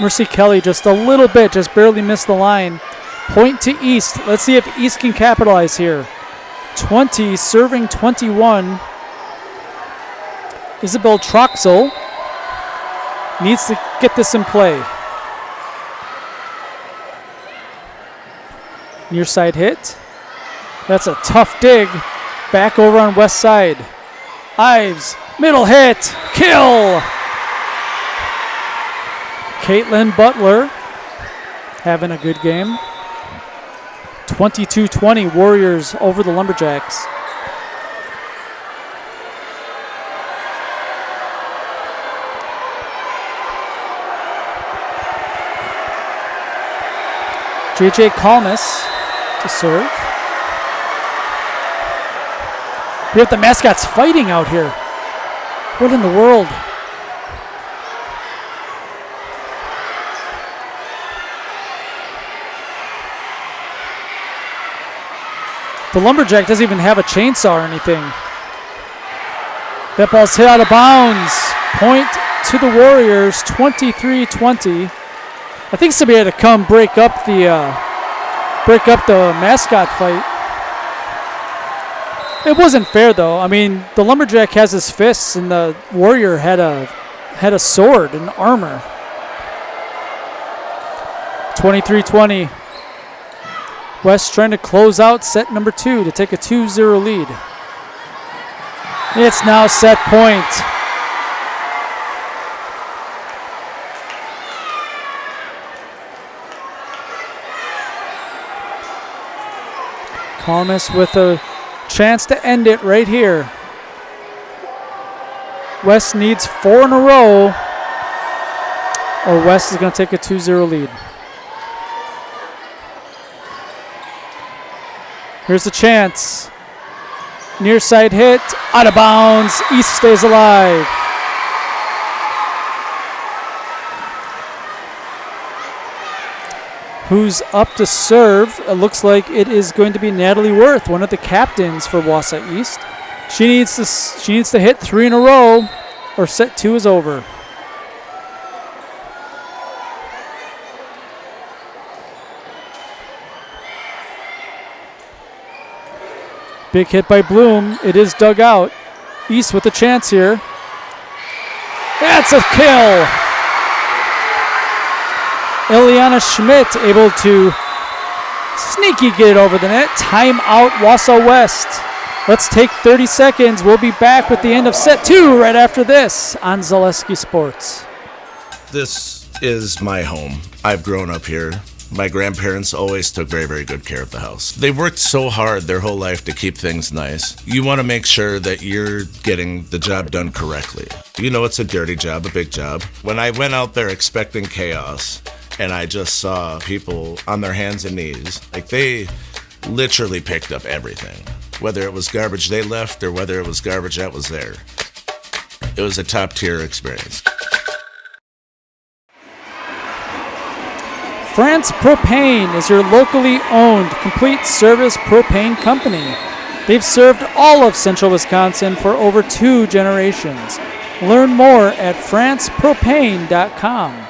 Mercy Kelly just a little bit, just barely missed the line. Point to East. Let's see if East can capitalize here. 20 serving 21. Isabel Troxel needs to get this in play. Near side hit. That's a tough dig. Back over on west side. Ives, middle hit, kill. Caitlin Butler having a good game. 22-20 Warriors over the Lumberjacks. JJ Kalmus to serve. We have the mascots fighting out here. What in the world? The Lumberjack doesn't even have a chainsaw or anything. That ball's hit out of bounds. Point to the Warriors, 23-20. I think somebody had to come break up the mascot fight. It wasn't fair though. I mean, the Lumberjack has his fists, and the Warrior had a sword and armor. 23-20. West trying to close out set number 2 to take a 2-0 lead. It's now set point. Palmas with a chance to end it right here. West needs 4 in a row, or West is going to take a 2-0 lead. Here's the chance. Near side hit, out of bounds. East stays alive. Who's up to serve? It looks like it is going to be Natalie Worth, one of the captains for Wausau East. She needs to hit 3 in a row, or set 2 is over. Big hit by Bloom. It is dug out. East with a chance here. That's a kill. Ileana Schmidt able to sneaky get it over the net. Timeout, Wausau West. Let's take 30 seconds. We'll be back with the end of set 2 right after this on Zaleski Sports. This is my home. I've grown up here. My grandparents always took very, very good care of the house. They worked so hard their whole life to keep things nice. You want to make sure that you're getting the job done correctly. You know it's a dirty job, a big job. When I went out there expecting chaos, and I just saw people on their hands and knees, like they literally picked up everything. Whether it was garbage they left or whether it was garbage that was there. It was a top-tier experience. France Propane is your locally owned complete service propane company. They've served all of central Wisconsin for over 2 generations. Learn more at francepropane.com.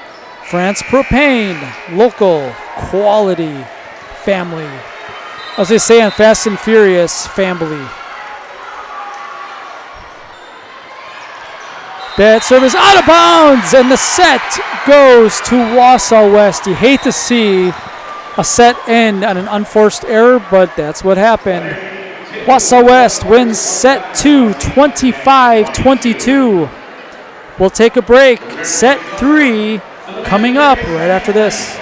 France Propane, local, quality, family. As they say on Fast and Furious, family. That service out of bounds, and the set goes to Wausau West. You hate to see a set end on an unforced error, but that's what happened. Wausau West wins set 2, 25-22. We'll take a break. Set 3 coming up right after this.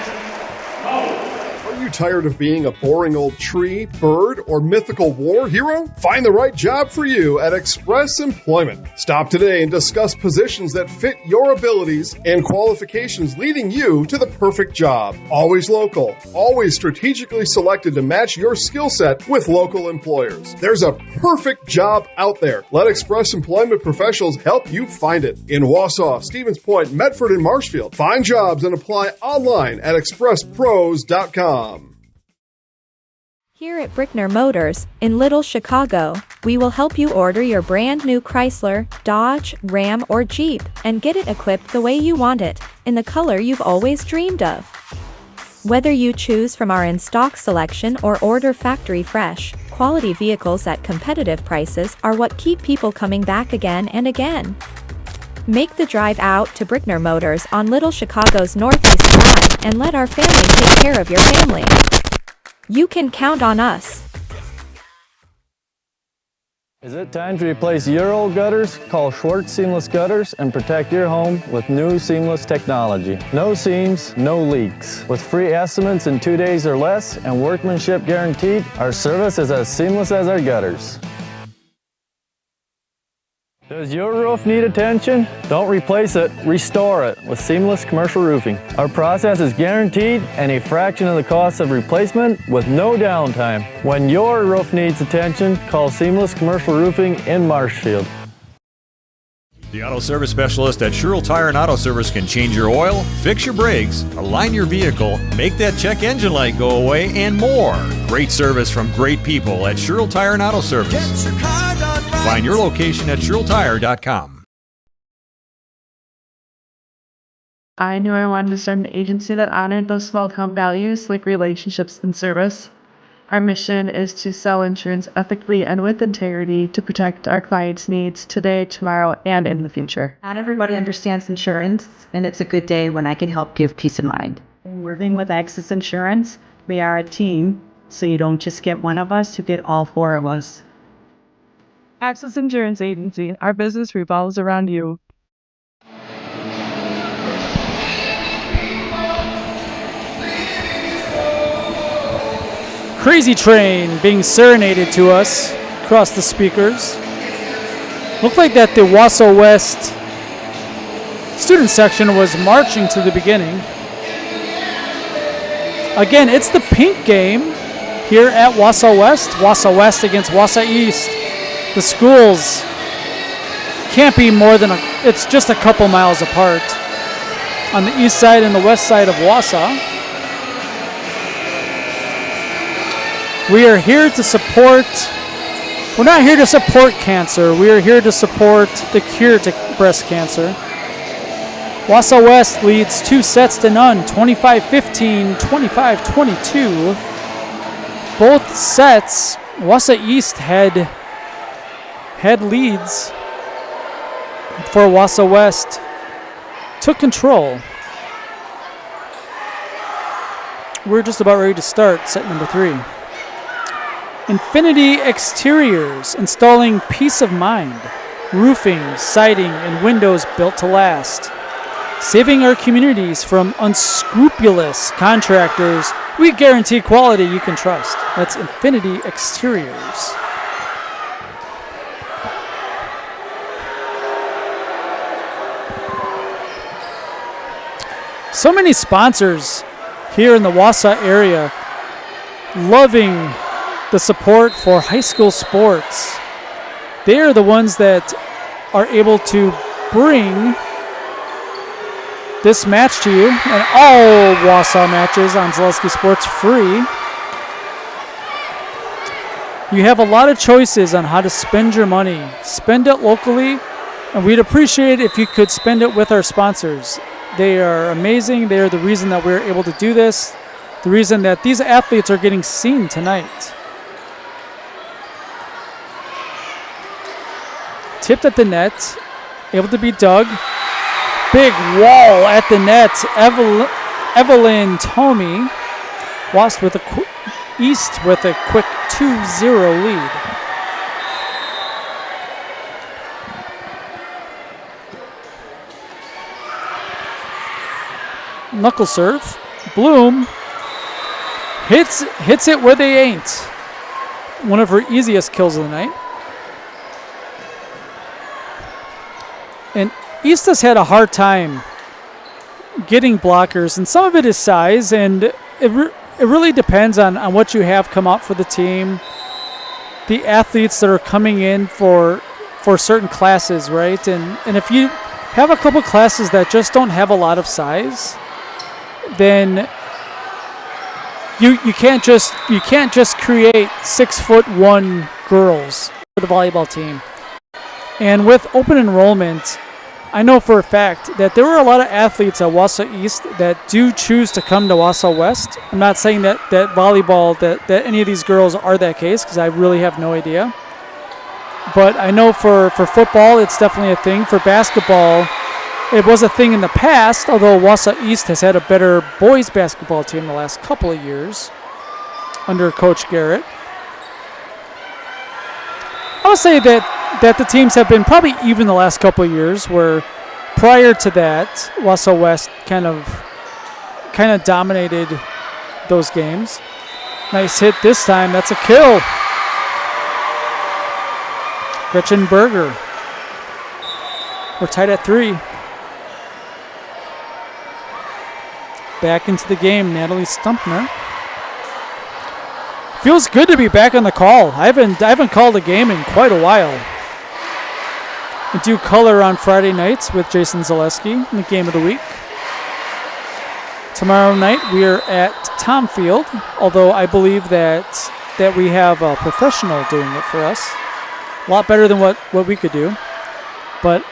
Are you tired of being a boring old tree, bird, or mythical war hero? Find the right job for you at Express Employment. Stop today and discuss positions that fit your abilities and qualifications, leading you to the perfect job. Always local, always strategically selected to match your skill set with local employers. There's a perfect job out there. Let Express Employment professionals help you find it. In Wausau, Stevens Point, Medford, and Marshfield. Find jobs and apply online at expresspros.com. Here at Brickner Motors, in Little Chicago, we will help you order your brand new Chrysler, Dodge, Ram, or Jeep and get it equipped the way you want it, in the color you've always dreamed of. Whether you choose from our in-stock selection or order factory fresh, quality vehicles at competitive prices are what keep people coming back again and again. Make the drive out to Brickner Motors on Little Chicago's Northeast Drive and let our family take care of your family. You can count on us. Is it time to replace your old gutters? Call Schwartz Seamless Gutters and protect your home with new seamless technology. No seams, no leaks. With free estimates in 2 days or less and workmanship guaranteed, our service is as seamless as our gutters. Does your roof need attention? Don't replace it, restore it with Seamless Commercial Roofing. Our process is guaranteed and a fraction of the cost of replacement with no downtime. When your roof needs attention, call Seamless Commercial Roofing in Marshfield. The auto service specialist at Sherrill Tire and Auto Service can change your oil, fix your brakes, align your vehicle, make that check engine light go away, and more. Great service from great people at Sherrill Tire and Auto Service. Find your location at SherrillTire.com. I knew I wanted to start an agency that honored those small town values like relationships and service. Our mission is to sell insurance ethically and with integrity to protect our clients' needs today, tomorrow, and in the future. Not everybody understands insurance, and it's a good day when I can help give peace of mind. Working with Access Insurance, we are a team, so you don't just get one of us, you get all 4 of us. Access Insurance Agency, our business revolves around you. Crazy Train being serenaded to us across the speakers. Looked like that the Wausau West student section was marching to the beginning. Again, it's the pink game here at Wausau West. Wausau West against Wausau East. The schools can't be more than it's just a couple miles apart on the east side and the west side of Wausau. We are here to support, we're not here to support cancer, we are here to support the cure to breast cancer. Wausau West leads 2-0, 25-15, 25-22. Both sets, Wausau East had leads for Wausau West. Took control. We're just about ready to start set number 3. Infinity Exteriors, installing peace of mind, roofing, siding, and windows built to last. Saving our communities from unscrupulous contractors. We guarantee quality you can trust. That's Infinity Exteriors. So many sponsors here in the Wausau area loving the support for high school sports. They are the ones that are able to bring this match to you and all Wausau matches on Zaleski Sports free. You have a lot of choices on how to spend your money. Spend it locally, and we'd appreciate it if you could spend it with our sponsors. They are amazing. They are the reason that we're able to do this, the reason that these athletes are getting seen tonight. Tipped at the net, able to be dug. Big wall at the net. Evelyn Tomey lost with East with a quick 2-0 lead. Knuckle serve. Bloom hits it where they ain't. One of her easiest kills of the night. And East has had a hard time getting blockers, and some of it is size, and it really depends on what you have come out for the team, the athletes that are coming in for certain classes, right? And if you have a couple classes that just don't have a lot of size, then you can't just create 6'1" girls for the volleyball team. And with open enrollment, I know for a fact that there were a lot of athletes at Wausau East that do choose to come to Wausau West. I'm not saying that volleyball, that any of these girls are that case, because I really have no idea. But I know for football, it's definitely a thing. For basketball, it was a thing in the past, although Wausau East has had a better boys basketball team the last couple of years under Coach Garrett. I would say that the teams have been probably even the last couple of years, where prior to that, Wausau West kind of dominated those games. Nice hit this time. That's a kill. Gretchen Berger. We're tied at 3. Back into the game, Natalie Stumpner. Feels good to be back on the call. I haven't called a game in quite a while. I do color on Friday nights with Jason Zaleski in the game of the week. Tomorrow night we are at Tom Field, although I believe that we have a professional doing it for us. A lot better than what we could do. But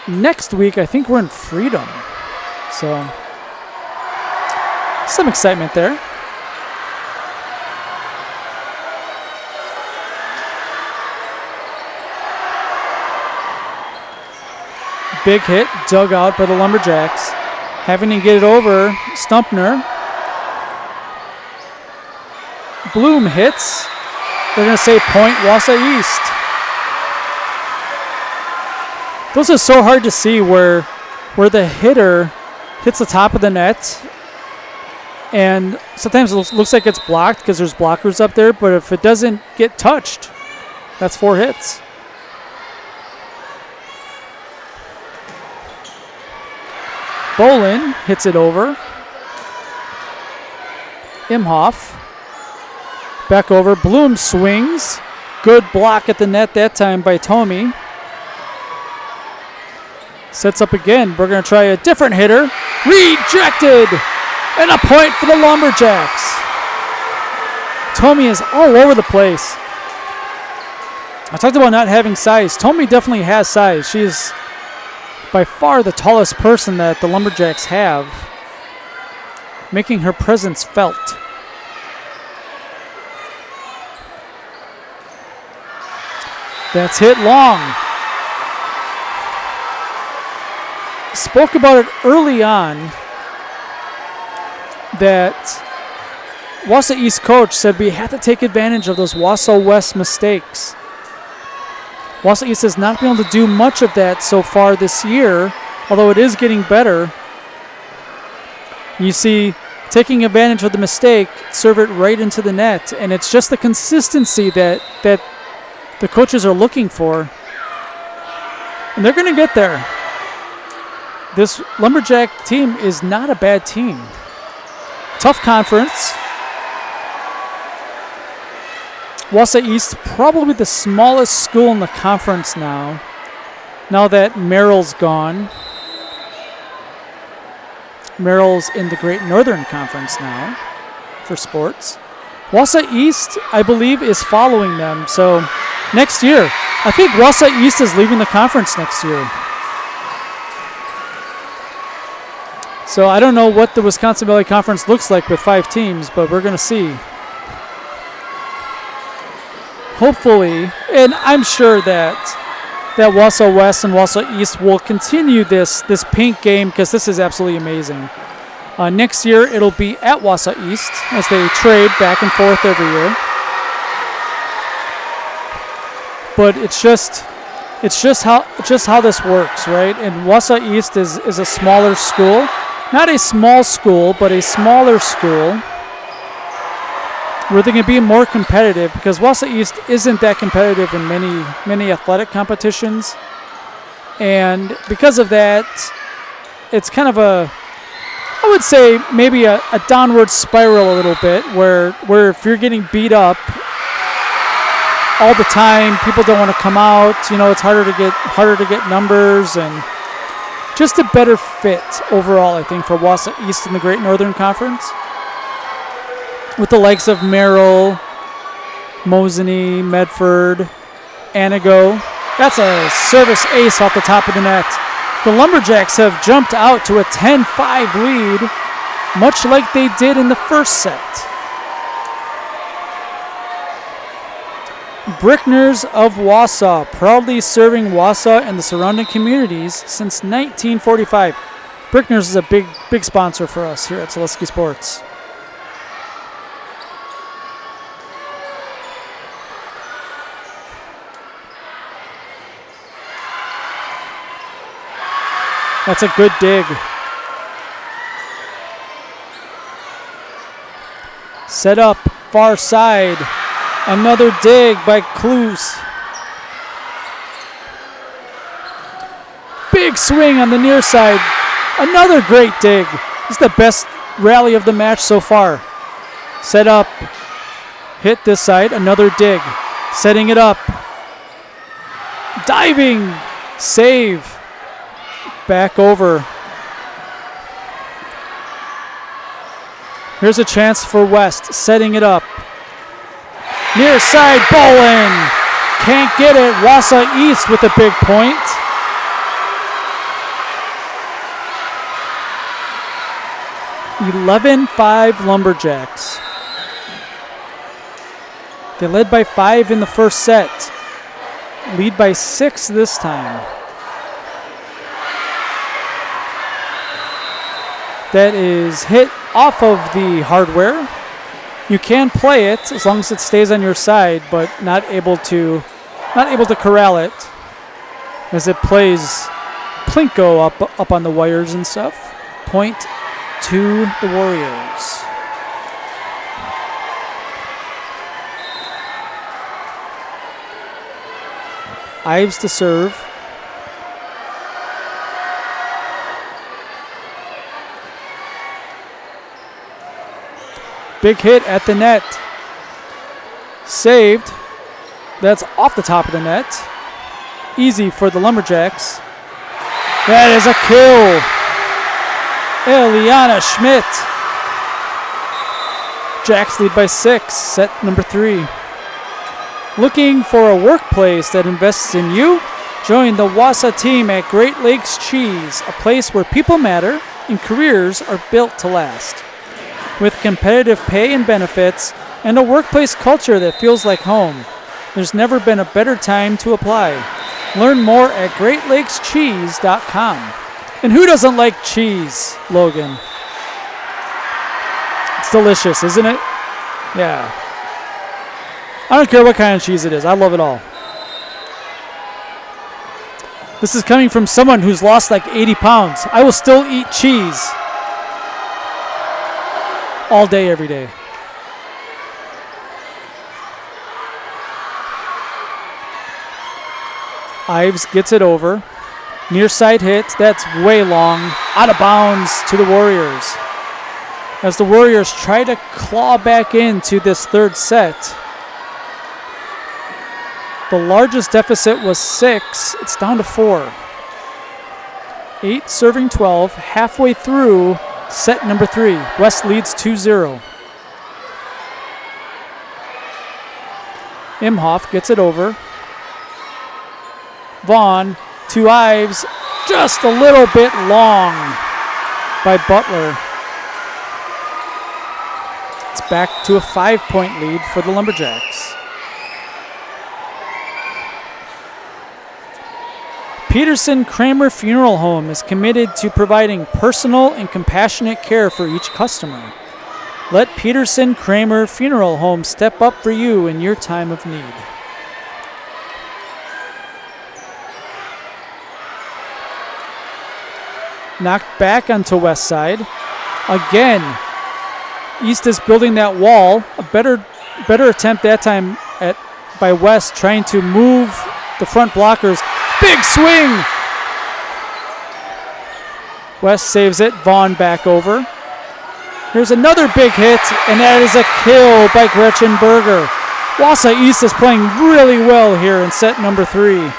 next week I think we're in Freedom. So some excitement there. Big hit, dug out by the Lumberjacks. Having to get it over, Stumpner. Bloom hits. They're going to say point Wausau East. Those are so hard to see where the hitter hits the top of the net And sometimes it looks like it's blocked because there's blockers up there, but if it doesn't get touched, that's 4 hits. Bolin hits it over. Imhoff. Back over. Bloom swings. Good block at the net that time by Tommy. Sets up again. We're going to try a different hitter. Rejected! And a point for the Lumberjacks. Tommy is all over the place. I talked about not having size. Tommy definitely has size. She is by far the tallest person that the Lumberjacks have, making her presence felt. That's hit long. Spoke about it early on that Wausau East coach said we have to take advantage of those Wausau West mistakes. Wausau East has not been able to do much of that so far this year, although it is getting better. You see, taking advantage of the mistake, serve it right into the net, and it's just the consistency that the coaches are looking for. And they're going to get there. This Lumberjack team is not a bad team. Tough conference. Wausau East, probably the smallest school in the conference now that Merrill's gone. Merrill's in the Great Northern Conference now for sports. Wausau East, I believe, is following them. So next year, I think Wausau East is leaving the conference next year. So I don't know what the Wisconsin Valley Conference looks like with 5 teams, but we're going to see. Hopefully, and I'm sure that Wausau West and Wausau East will continue this pink game because this is absolutely amazing. Next year, it'll be at Wausau East as they trade back and forth every year. But it's just how this works, right? And Wausau East is a smaller school. Not a small school, but a smaller school where they can be more competitive because Wausau East isn't that competitive in many athletic competitions. And because of that, it's kind of I would say maybe a downward spiral a little bit where if you're getting beat up all the time, people don't want to come out. It's harder to get numbers and just a better fit overall, I think, for Wausau East in the Great Northern Conference. With the likes of Merrill, Mosinee, Medford, Anago. That's a service ace off the top of the net. The Lumberjacks have jumped out to a 10-5 lead, much like they did in the first set. Brickners of Wausau, proudly serving Wausau and the surrounding communities since 1945. Brickners is a big sponsor for us here at Selesky Sports. That's a good dig. Set up, far side. Another dig by Kloos. Big swing on the near side. Another great dig. This is the best rally of the match so far. Set up. Hit this side. Another dig. Setting it up. Diving. Save. Back over. Here's a chance for West. Setting it up. Near side, Bolin. Can't get it. Wausau East with a big point. (11-5) Lumberjacks. They led by 5 in the first set. Lead by 6 this time. That is hit off of the hardware. You can play it as long as it stays on your side, but not able to corral it as it plays Plinko up on the wires and stuff. Point to the Warriors. Ives to serve. Big hit at the net. Saved. That's off the top of the net. Easy for the Lumberjacks. That is a kill. Eliana Schmidt. Jacks lead by 6, set number 3. Looking for a workplace that invests in you? Join the Wausau team at Great Lakes Cheese, a place where people matter and careers are built to last. With competitive pay and benefits and a workplace culture that feels like home, there's never been a better time to apply. Learn more at GreatLakesCheese.com. And who doesn't like cheese, Logan? It's delicious, isn't it? Yeah. I don't care what kind of cheese it is. I love it all. This is coming from someone who's lost like 80 pounds. I will still eat cheese all day, every day. Ives gets it over. Near side hit. That's way long. Out of bounds to the Warriors. As the Warriors try to claw back into this third set. The largest deficit was 6. It's down to 4. 8 serving 12. Halfway through set number 3. West leads 2-0. Imhoff gets it over. Vaughn to Ives. Just a little bit long by Butler. It's back to a 5-point lead for the Lumberjacks. Peterson Kramer Funeral Home is committed to providing personal and compassionate care for each customer. Let Peterson Kramer Funeral Home step up for you in your time of need. Knocked back onto West Side. Again, East is building that wall. A better attempt that time by West, trying to move the front blockers. Big swing! West saves it. Vaughn back over. Here's another big hit, and that is a kill by Gretchen Berger. Wausau East is playing really well here in set number 3,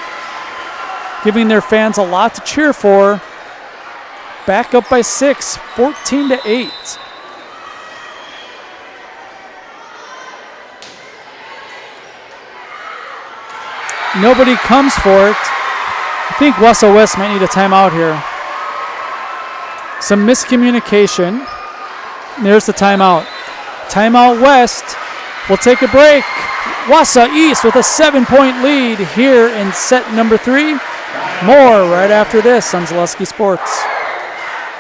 giving their fans a lot to cheer for. Back up by 6, 14-8. Nobody comes for it. I think Wausau West might need a timeout here. Some miscommunication. There's the timeout. Timeout West. We'll take a break. Wausau East with a 7-point lead here in set number 3. More right after this on Zaleski Sports.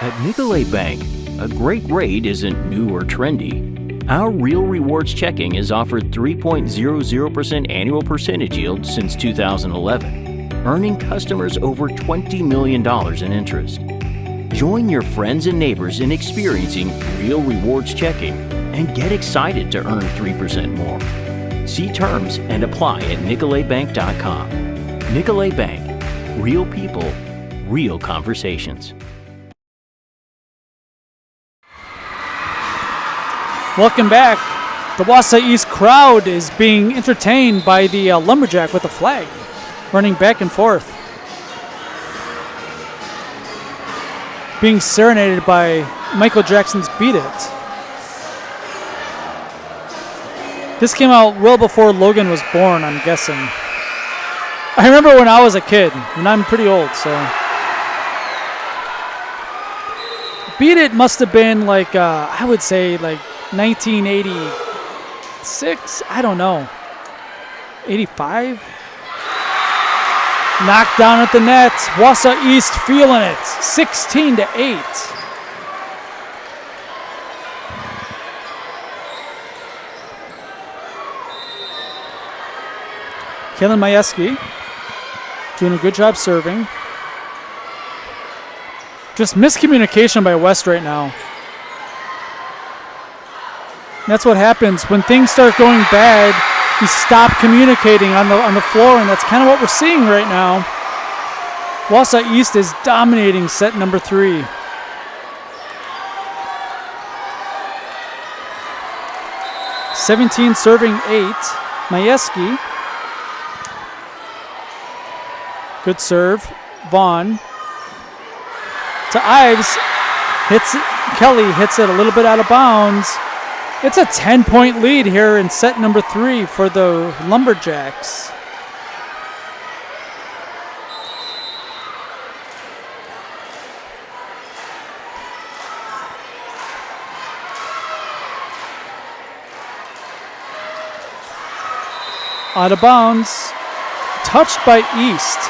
At Nicolay Bank, a great rate isn't new or trendy. Our Real Rewards checking has offered 3.00% annual percentage yield since 2011, earning customers over $20 million in interest. Join your friends and neighbors in experiencing Real Rewards checking and get excited to earn 3% more. See terms and apply at nicolaybank.com. Nicolay Bank. Real people, real conversations. Welcome back. The Wausau East crowd is being entertained by the Lumberjack with a flag, running back and forth. Being serenaded by Michael Jackson's Beat It. This came out well before Logan was born, I'm guessing. I remember when I was a kid, and I'm pretty old, so. Beat It must have been like, I would say like 1986, I don't know, 85? Knocked down at the net. Wausau East feeling it, 16-8. Kaylin Majewski doing a good job serving. Just miscommunication by West right now. That's what happens when things start going bad. He stopped communicating on the floor, and that's kind of what we're seeing right now. Wausau East is dominating set number 3. (17 serving 8). Majewski. Good serve. Vaughn. To Ives. Kelly hits it a little bit out of bounds. It's a 10-point lead here in set number 3 for the Lumberjacks. Out of bounds. Touched by East.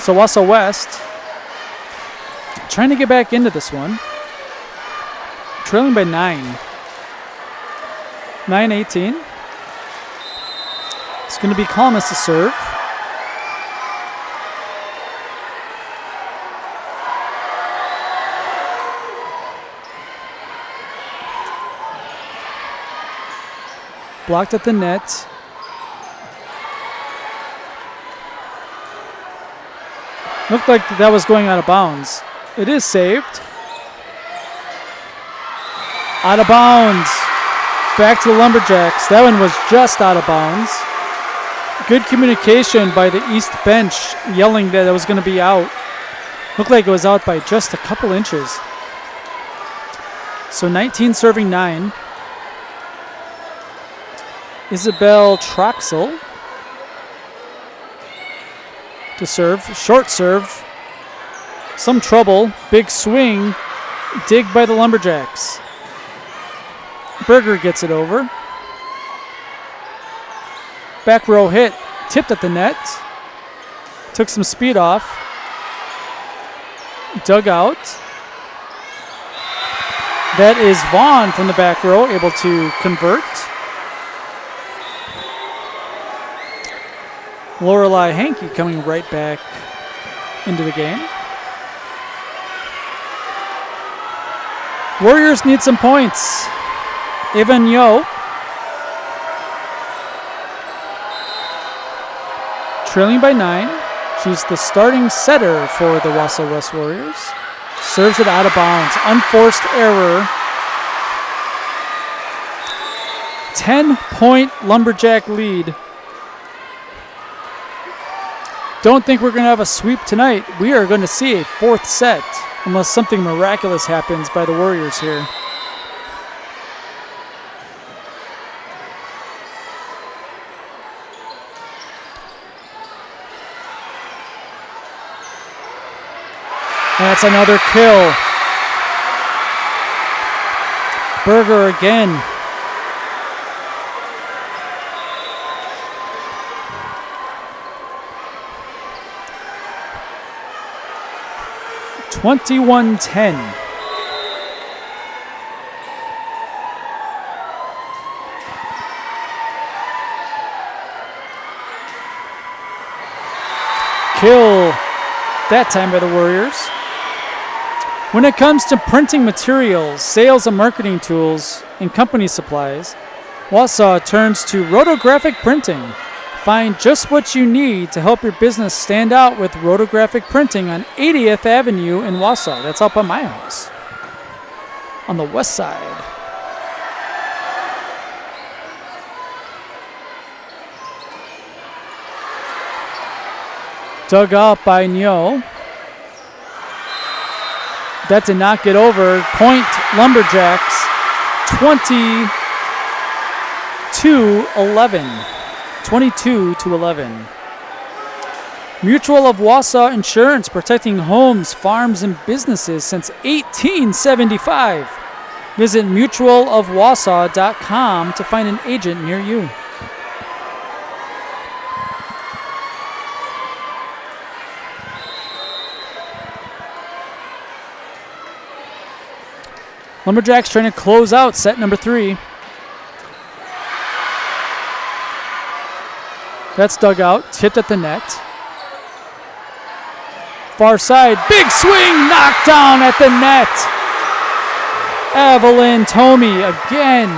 So Wausau West trying to get back into this one. Trailing by 9. 9-18. It's going to be Colmus to serve. Blocked at the net. Looked like that was going out of bounds. It is saved. Out of bounds. Back to the Lumberjacks. That one was just out of bounds. Good communication by the East bench, yelling that it was going to be out. Looked like it was out by just a couple inches. So 19 serving 9. Isabel Troxel to serve. Short serve. Some trouble. Big swing. Dig by the Lumberjacks. Berger gets it over. Back row hit. Tipped at the net. Took some speed off. Dug out. That is Vaughn from the back row, able to convert. Lorelei Hankey coming right back into the game. Warriors need some points. Evan Yo trailing by 9. She's the starting setter for the Wausau West Warriors. Serves it out of bounds. Unforced error. 10-point Lumberjack lead. Don't think we're going to have a sweep tonight. We are going to see a 4th set unless something miraculous happens by the Warriors here. That's another kill. Berger again. (21-10). Kill that time by the Warriors. When it comes to printing materials, sales and marketing tools, and company supplies, Wausau turns to rotographic printing. Find just what you need to help your business stand out with rotographic printing on 80th Avenue in Wausau. That's up by my house, on the west side. Dug out by Nyo. That did not get over. Point Lumberjacks, 22-11. 22-11. Mutual of Wausau Insurance, protecting homes, farms, and businesses since 1875. Visit mutualofwausau.com to find an agent near you. Lumberjacks trying to close out set number 3. That's dug out, tipped at the net. Far side, big swing, knocked down at the net. Evelyn Tomey again.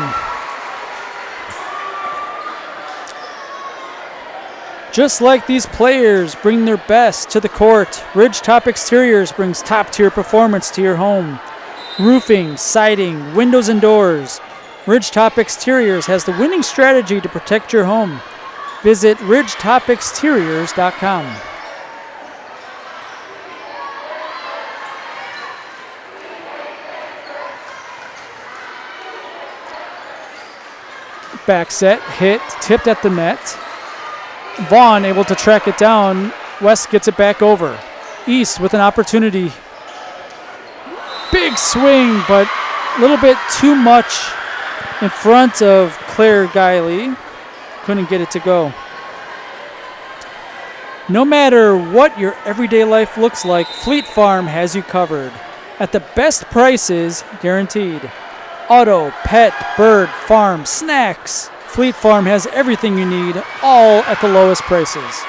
Just like these players bring their best to the court, Ridgetop Exteriors brings top-tier performance to your home. Roofing, siding, windows and doors. Ridgetop Exteriors has the winning strategy to protect your home. Visit ridgetopexteriors.com. Back set, hit, tipped at the net. Vaughn able to track it down. West gets it back over. East with an opportunity. Big swing, but a little bit too much in front of Claire Guiley. Couldn't get it to go. No matter what your everyday life looks like, Fleet Farm has you covered. At the best prices, guaranteed. Auto, pet, bird, farm, snacks. Fleet Farm has everything you need, all at the lowest prices.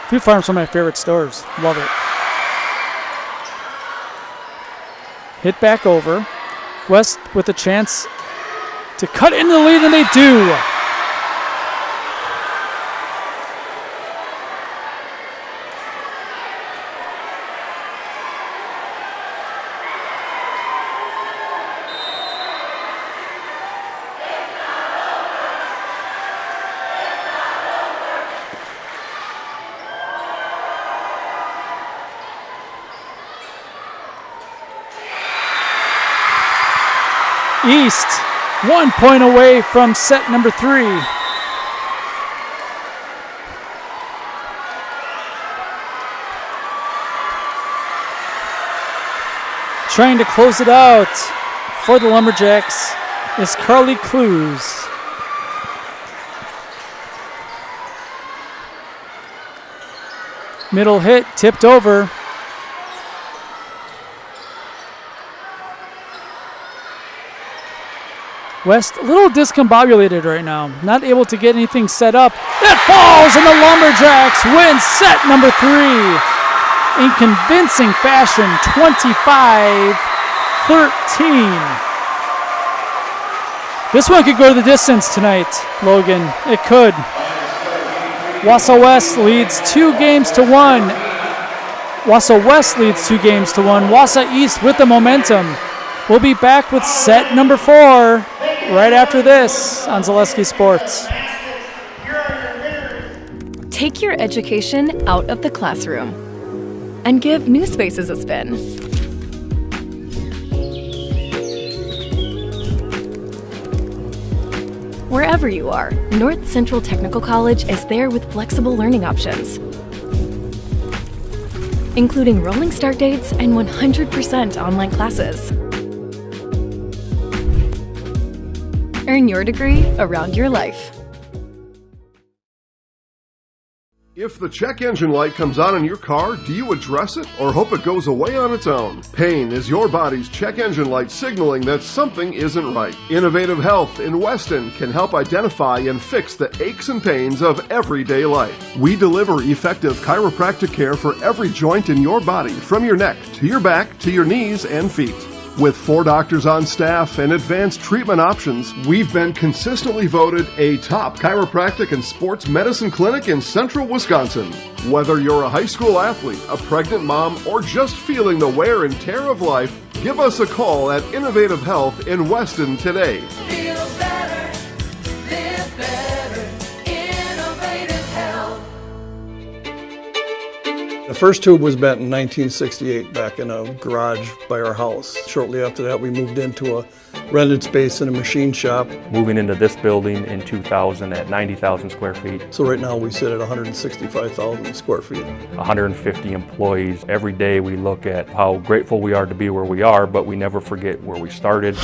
Fleet Farm's one of my favorite stores. Love it. Hit back over. West with a chance to cut into the lead, and they do. East, 1 point away from set number 3. Trying to close it out for the Lumberjacks is Carly Clues. Middle hit, tipped over. West a little discombobulated right now, not able to get anything set up. It falls, and the Lumberjacks win set number 3 in convincing fashion, 25-13. This one could go to the distance tonight, Logan. It could. Wausau West leads 2-1. Wausau West leads 2-1. Wausau East with the momentum. We'll be back with set number 4 right after this on Zaleski Sports. Take your education out of the classroom and give New Spaces a spin. Wherever you are, North Central Technical College is there with flexible learning options, including rolling start dates and 100% online classes. Earn your degree around your life. If the check engine light comes on in your car, do you address it or hope it goes away on its own? Pain is your body's check engine light signaling that something isn't right. Innovative Health in Weston can help identify and fix the aches and pains of everyday life. We deliver effective chiropractic care for every joint in your body, from your neck to your back to your knees and feet. With 4 doctors on staff and advanced treatment options, we've been consistently voted a top chiropractic and sports medicine clinic in central Wisconsin. Whether you're a high school athlete, a pregnant mom, or just feeling the wear and tear of life, give us a call at Innovative Health in Weston today. Feel better, live better, Innovative Health. The first tube was bent in 1968 back in a garage by our house. Shortly after that, we moved into a rented space in a machine shop. Moving into this building in 2000 at 90,000 square feet. So right now we sit at 165,000 square feet. 150 employees. Every day we look at how grateful we are to be where we are, but we never forget where we started.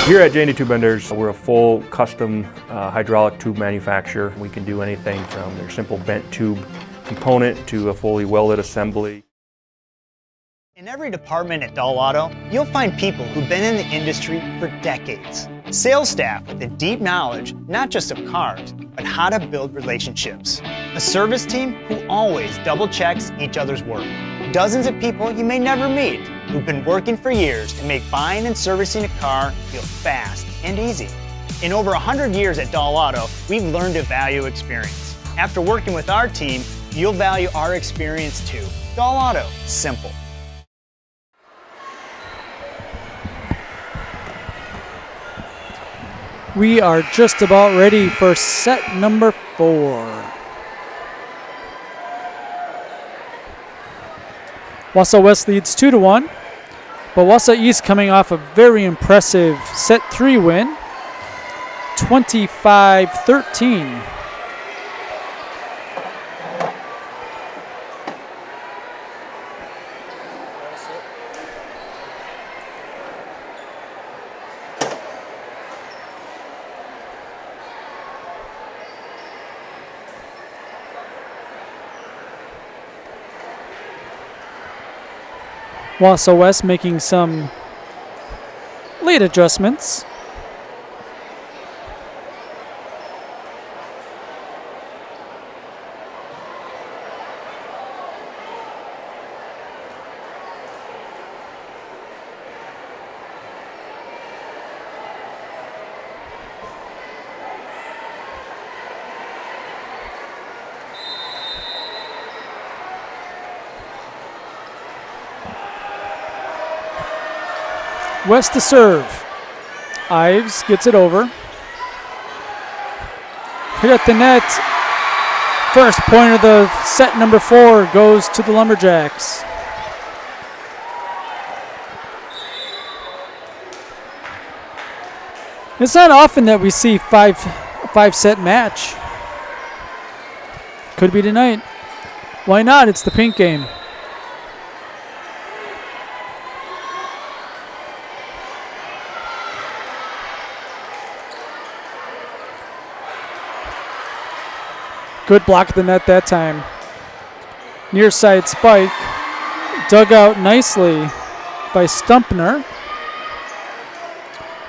Here at J&D Tube Benders, we're a full custom hydraulic tube manufacturer. We can do anything from your simple bent tube component to a fully welded assembly. In every department at Dahl Auto, you'll find people who've been in the industry for decades. Sales staff with a deep knowledge, not just of cars, but how to build relationships. A service team who always double checks each other's work. Dozens of people you may never meet, who've been working for years to make buying and servicing a car feel fast and easy. In over 100 years at Dahl Auto, we've learned to value experience. After working with our team, you'll value our experience too. Dahl Auto, simple. We are just about ready for set number 4. Wausau West leads 2-1, but Wausau East coming off a very impressive set 3 win, 25-13. Wausau West making some late adjustments. West to serve. Ives gets it over. Hit at the net. First point of the set number 4 goes to the Lumberjacks. It's not often that we see a five-set match. Could be tonight. Why not? It's the pink game. Good block at the net that time. Near side spike. Dug out nicely by Stumpner.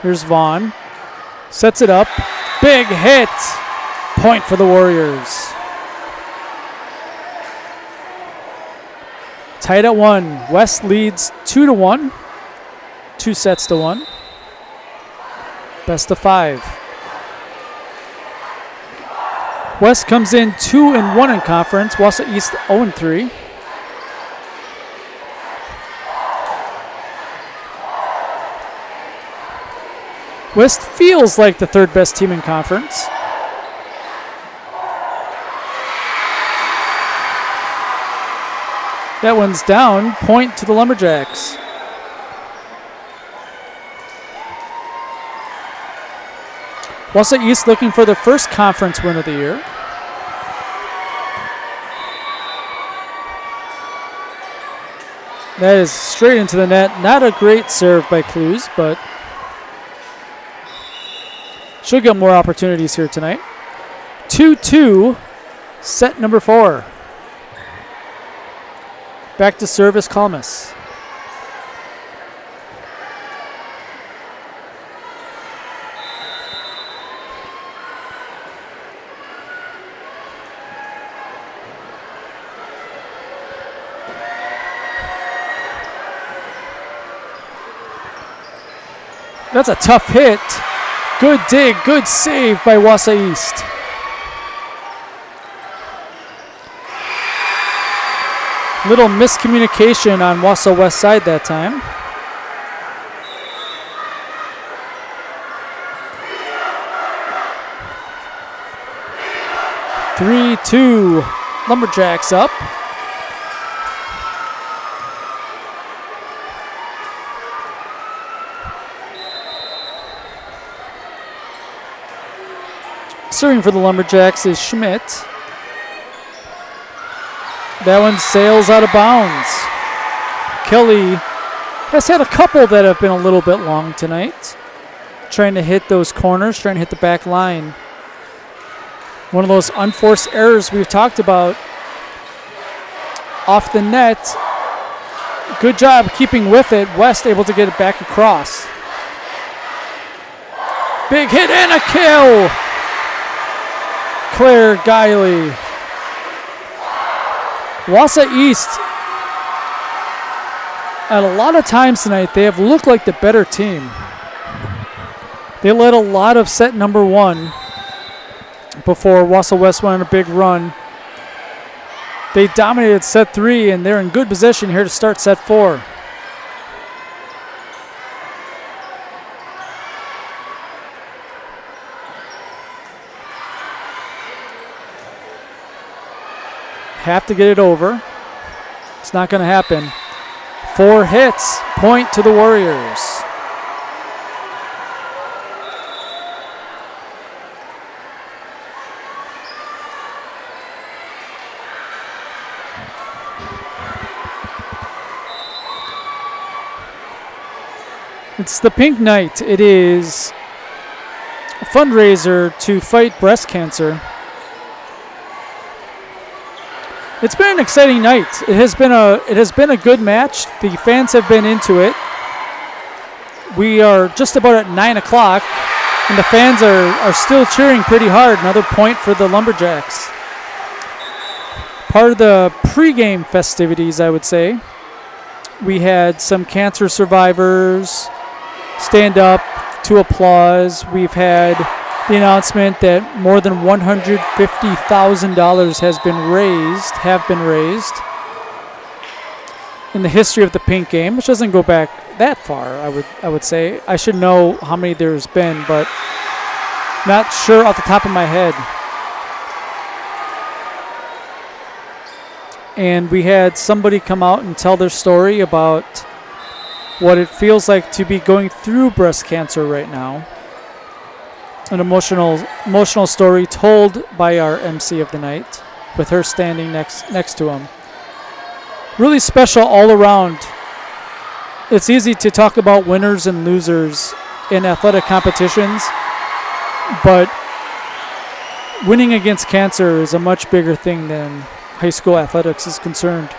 Here's Vaughn. Sets it up. Big hit. Point for the Warriors. Tied at 1. West leads 2-1. 2 sets to 1. Best of 5. West comes in 2-1 in conference. Wausau East 0-3. West feels like the third best team in conference. That one's down. Point to the Lumberjacks. Wausau East looking for their first conference win of the year. That is straight into the net. Not a great serve by Clues, but she'll get more opportunities here tonight. 2-2, set number 4. Back to service, Kalmus. That's a tough hit. Good dig, good save by Wausau East. Little miscommunication on Wausau West side that time. (3-2) Lumberjacks up. Serving for the Lumberjacks is Schmidt. That one sails out of bounds. Kelly has had a couple that have been a little bit long tonight. Trying to hit those corners, trying to hit the back line. One of those unforced errors we've talked about. Off the net. Good job keeping with it. West able to get it back across. Big hit and a kill. Claire Guiley. Wausau East at a lot of times tonight, they have looked like the better team. They led a lot of set number 1 before Wausau West went on a big run. They dominated set 3, and they're in good position here to start set 4. Have to get it over. It's not going to happen. 4 hits, point to the Warriors. It's the Pink Night. It is a fundraiser to fight breast cancer. It's been an exciting night. It has been a good match. The fans have been into it. We are just about at 9 o'clock, and the fans are still cheering pretty hard. Another point for the Lumberjacks. Part of the pregame festivities, I would say. We had some cancer survivors stand up to applause. We've had the announcement that more than $150,000 have been raised in the history of the Pink Game, which doesn't go back that far. I would say I should know how many there's been, but not sure off the top of my head. And we had somebody come out and tell their story about what it feels like to be going through breast cancer right now. An emotional story told by our MC of the night, with her standing next to him. Really special all around. It's easy to talk about winners and losers in athletic competitions, but winning against cancer is a much bigger thing than high school athletics is concerned.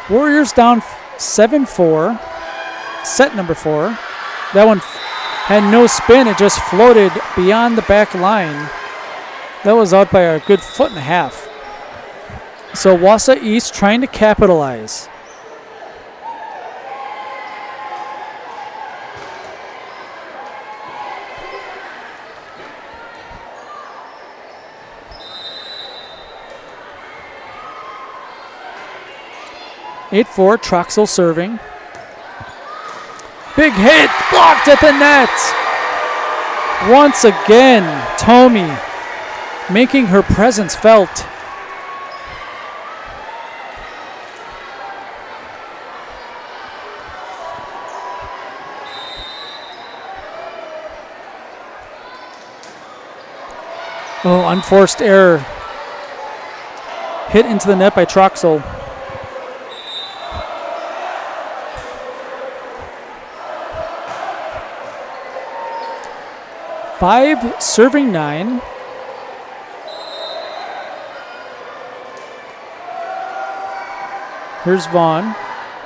Warriors down 7-4, set number 4. That one had no spin. It just floated beyond the back line. That was out by a good 1.5 feet. So Wausau East trying to capitalize. (8-4), Troxel serving. Big hit, blocked at the net. Once again, Tomi making her presence felt. Oh, unforced error. Hit into the net by Troxel. Five serving 9. Here's Vaughn,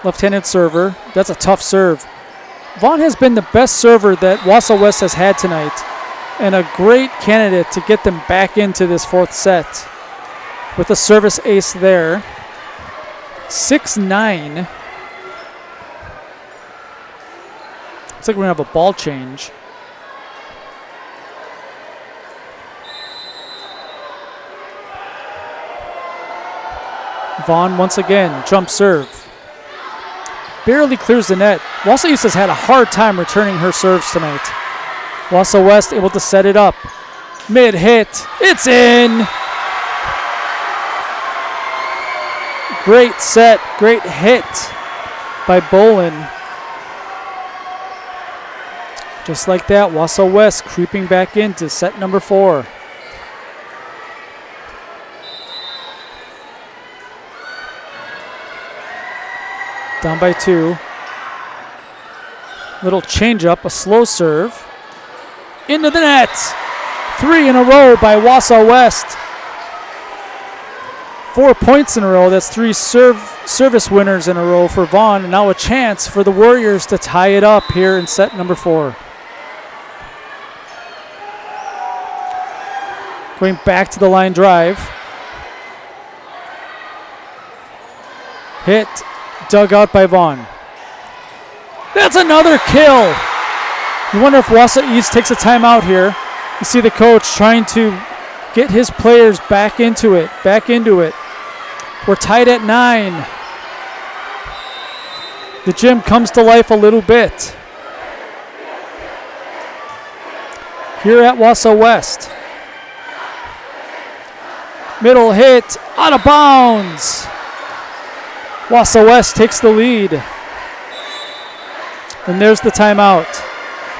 left-handed server. That's a tough serve. Vaughn has been the best server that Wausau West has had tonight, and a great candidate to get them back into this 4th set with a service ace there. 6-9. Looks like we're going to have a ball change. Vaughn once again, jump serve. Barely clears the net. Wausau East has had a hard time returning her serves tonight. Wausau West able to set it up. Mid hit, it's in! Great set, great hit by Bolin. Just like that, Wausau West creeping back into set number 4. Down by 2. Little change up, a slow serve. Into the net. 3 in a row by Wausau West. 4 points in a row. That's 3 service winners in a row for Vaughn. And now a chance for the Warriors to tie it up here in set number 4. Going back to the line drive. Hit, dug out by Vaughn. That's another kill. You wonder if Wausau East takes a timeout here. You see the coach trying to get his players back into it. We're tied at 9. The gym comes to life a little bit here at Wausau West. Middle hit, out of bounds. Wausau West takes the lead. And there's the timeout.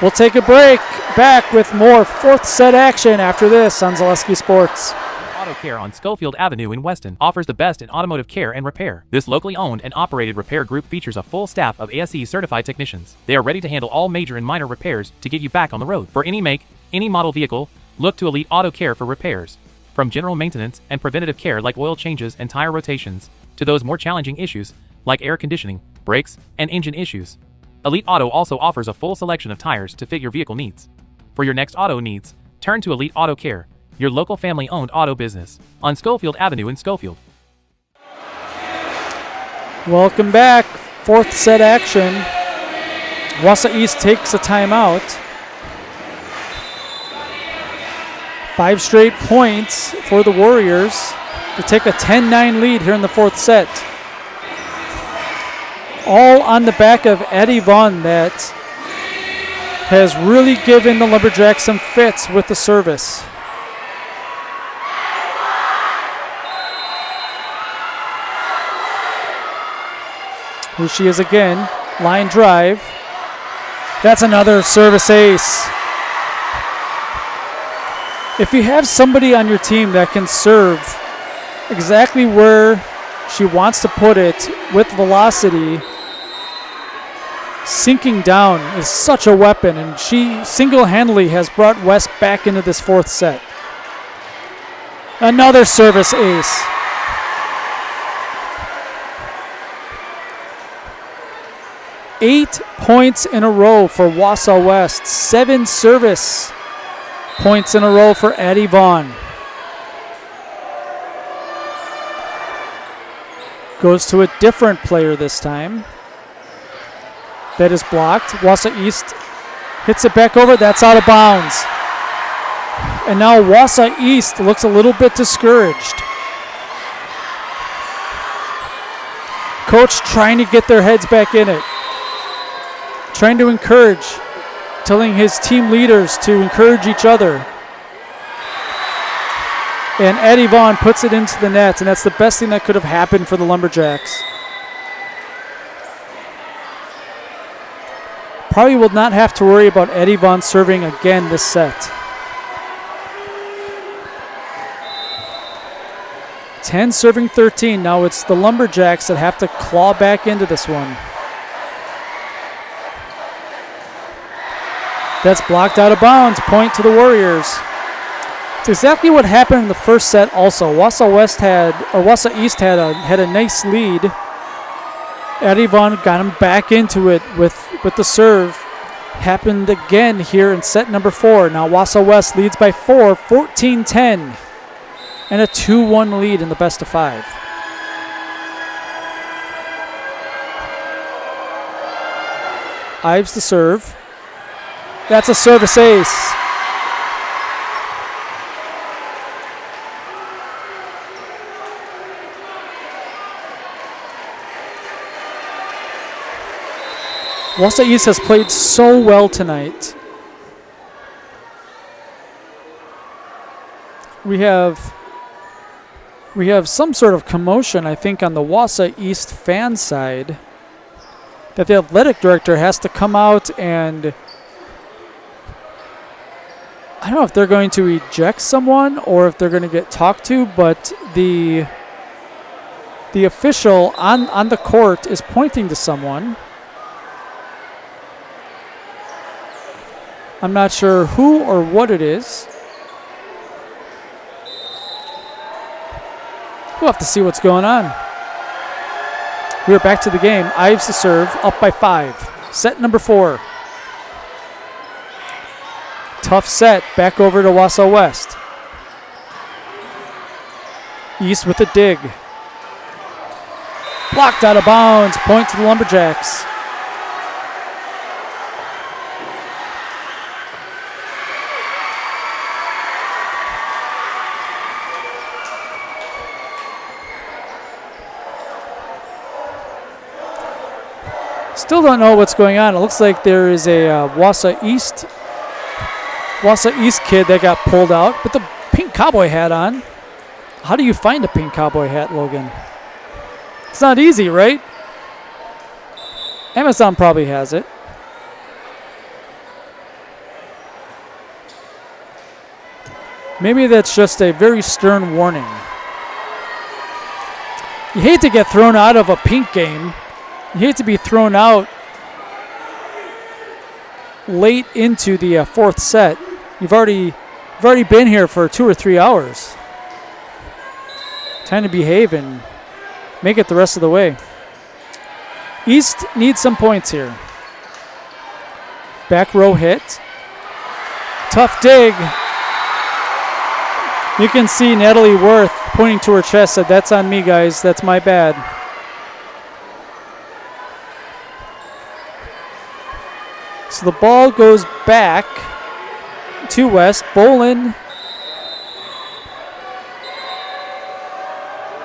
We'll take a break. Back with more fourth set action after this on Zaleski Sports. Auto Care on Schofield Avenue in Weston offers the best in automotive care and repair. This locally owned and operated repair group features a full staff of ASE certified technicians. They are ready to handle all major and minor repairs to get you back on the road. For any make, any model vehicle, look to Elite Auto Care for repairs. From general maintenance and preventative care like oil changes and tire rotations, to those more challenging issues like air conditioning, brakes, and engine issues. Elite Auto also offers a full selection of tires to fit your vehicle needs. For your next auto needs, turn to Elite Auto Care, your local family-owned auto business, on Schofield Avenue in Schofield. Welcome back. Fourth set action. Wausau East takes a timeout. 5 straight points for the Warriors to take a 10-9 lead here in the fourth set. All on the back of Eddie Vaughn that has really given the Lumberjacks some fits with the service. Here she is again. Line drive. That's another service ace. If you have somebody on your team that can serve exactly where she wants to put it with velocity, sinking down is such a weapon, and she single-handedly has brought West back into this fourth set. Another service ace. Eight points in a row for Wausau West. 7 service points in a row for Addie Vaughn. Goes to a different player this time. That is blocked. Wausau East hits it back over. That's out of bounds. And now Wausau East looks a little bit discouraged. Coach trying to get their heads back in it. Trying to encourage, telling his team leaders to encourage each other. And Eddie Vaughn puts it into the net, and that's the best thing that could have happened for the Lumberjacks. Probably will not have to worry about Eddie Vaughn serving again this set. 10 serving 13. Now it's the Lumberjacks that have to claw back into this one. That's blocked out of bounds. Point to the Warriors. It's exactly what happened in the first set also. Wausau East had a nice lead. Eddie Vaughn got him back into it with the serve. Happened again here in set number 4. Now Wausau West leads by 4, 14-10. And a 2-1 lead in the best of 5. Ives to serve. That's a service ace. Wausau East has played so well tonight. We have some sort of commotion, I think, on the Wausau East fan side, that the athletic director has to come out and I don't know if they're going to eject someone or if they're going to get talked to, but the official on the court is pointing to someone. I'm not sure who or what it is. We'll have to see what's going on. We're back to the game. Ives to serve, up by 5. Set number 4. Tough set, back over to Wausau West. East with a dig. Blocked out of bounds. Point to the Lumberjacks. Still don't know what's going on. It looks like there is a Wausau East kid that got pulled out with the pink cowboy hat on. How do you find a pink cowboy hat, Logan? It's not easy, right? Amazon probably has it. Maybe that's just a very stern warning. You hate to get thrown out of a pink game. You hate to be thrown out late into the fourth set. You've already been here for 2 or 3 hours. Time to behave and make it the rest of the way. East needs some points here. Back row hit. Tough dig. You can see Natalie Worth pointing to her chest, said, "That's on me, guys. That's my bad." So the ball goes back to West. Bolin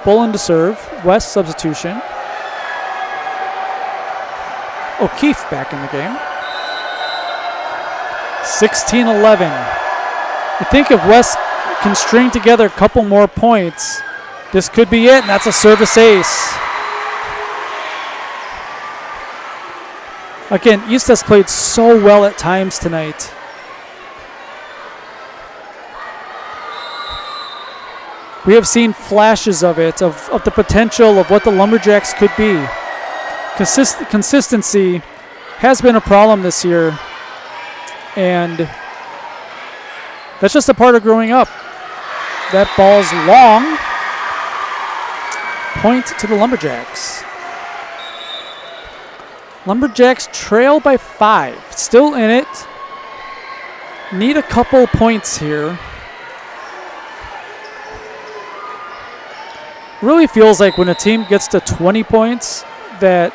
to serve. West substitution. O'Keefe back in the game. 16-11. You think if West can string together a couple more points, this could be it, and that's a service ace. Again, East has played so well at times tonight. We have seen flashes of it, of the potential of what the Lumberjacks could be. Consistency has been a problem this year, and that's just a part of growing up. That ball's long. Point to the Lumberjacks. Lumberjacks trail by 5. Still in it. Need a couple points here. Really feels like when a team gets to 20 points, that's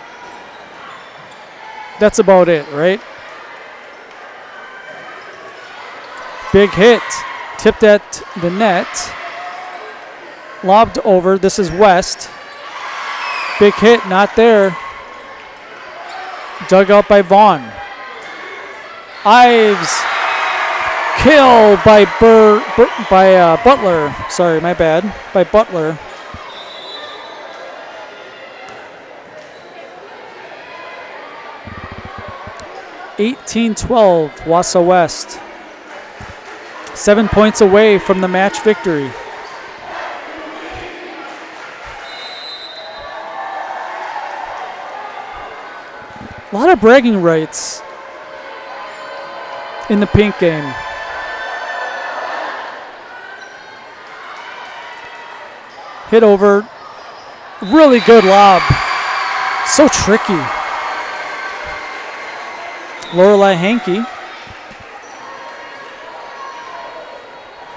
about it, right? Big hit. Tipped at the net. Lobbed over. This is West. Big hit, not there. Dug out by Vaughn. Ives. Kill by Butler. Sorry, my bad. By Butler. (18-12) Wausau West. 7 points away from the match victory. A lot of bragging rights in the pink game. Hit over. Really good lob. So tricky. Lorelei Hankey.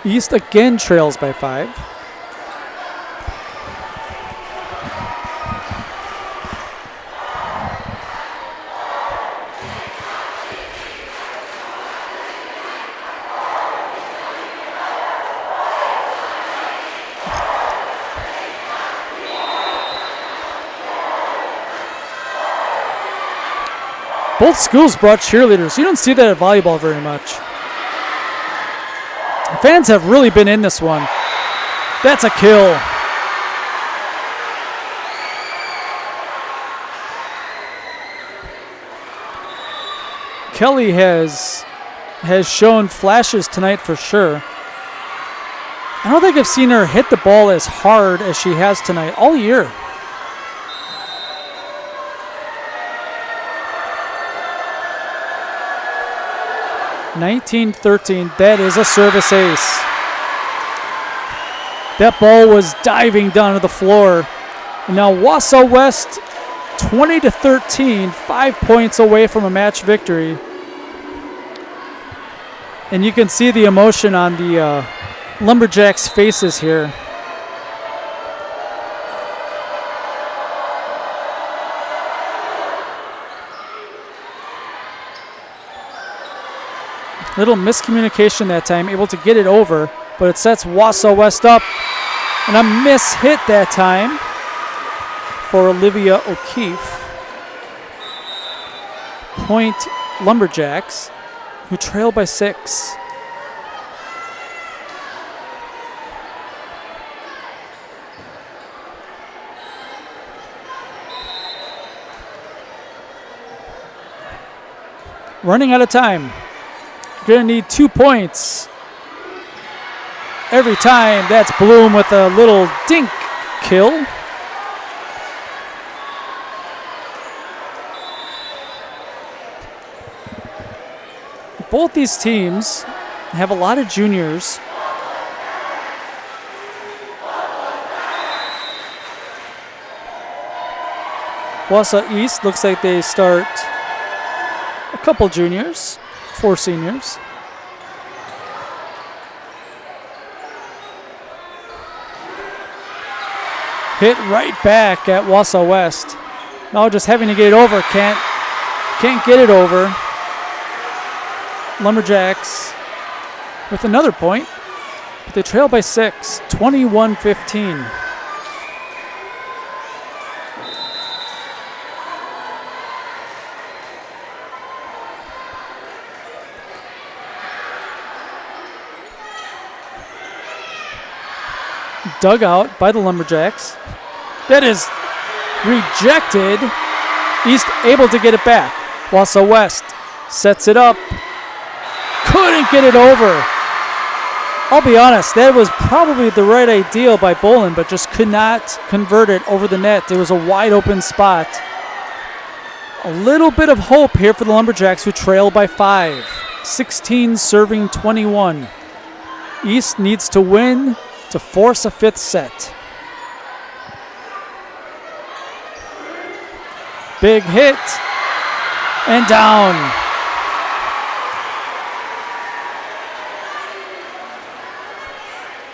East again trails by 5. Both schools brought cheerleaders. You don't see that at volleyball very much. The fans have really been in this one. That's a kill. Kelly has shown flashes tonight for sure. I don't think I've seen her hit the ball as hard as she has tonight all year. (19-13). That is a service ace. That ball was diving down to the floor. And now Wausau West 20-13, 5 points away from a match victory. And you can see the emotion on the Lumberjacks' faces here. Little miscommunication that time, able to get it over, but it sets Wausau West up. And a miss hit that time for Olivia O'Keefe. Point Lumberjacks, who trail by 6. Running out of time. Gonna need 2 points. Every time. That's Bloom with a little dink kill. Both these teams have a lot of juniors. Wausau East looks like they start a couple juniors, 4 seniors. Hit right back at Wausau West. Now just having to get it over. Can't get it over. Lumberjacks with another point, but they trail by 6, 21-15. Dugout by the Lumberjacks. That is rejected. East able to get it back. Wausau West sets it up. Couldn't get it over. I'll be honest, that was probably the right idea by Bolin, but just could not convert it over the net. It was a wide open spot. A little bit of hope here for the Lumberjacks, who trail by 5. 16 serving 21. East needs to win to force a 5th set. Big hit and down.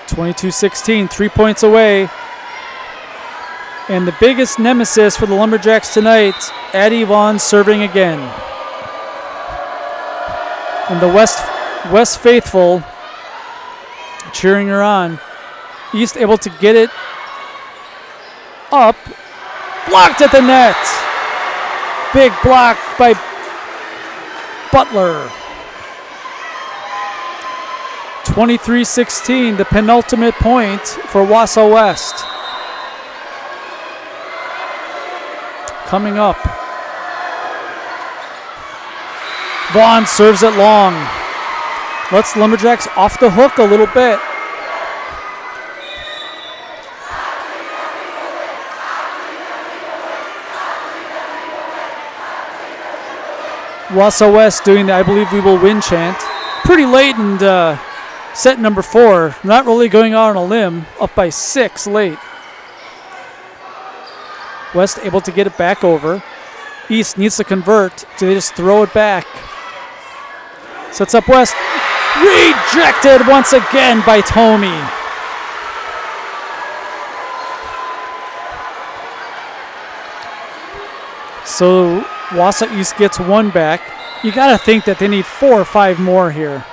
(22-16), 3 points away. And the biggest nemesis for the Lumberjacks tonight, Addie Vaughn serving again. And the West faithful cheering her on. East able to get it up. Blocked at the net. Big block by Butler. 23-16, the penultimate point for Wausau West. Coming up. Vaughn serves it long. Lets Lumberjacks off the hook a little bit. Wausau West doing the I believe we will win chant. Pretty late in set number 4. Not really going out on a limb. Up by 6 late. West able to get it back over. East needs to convert. Do they just throw it back? Sets up West. Rejected once again by Tomey. So Wausau East gets 1 back. You got to think that they need 4 or 5 more here.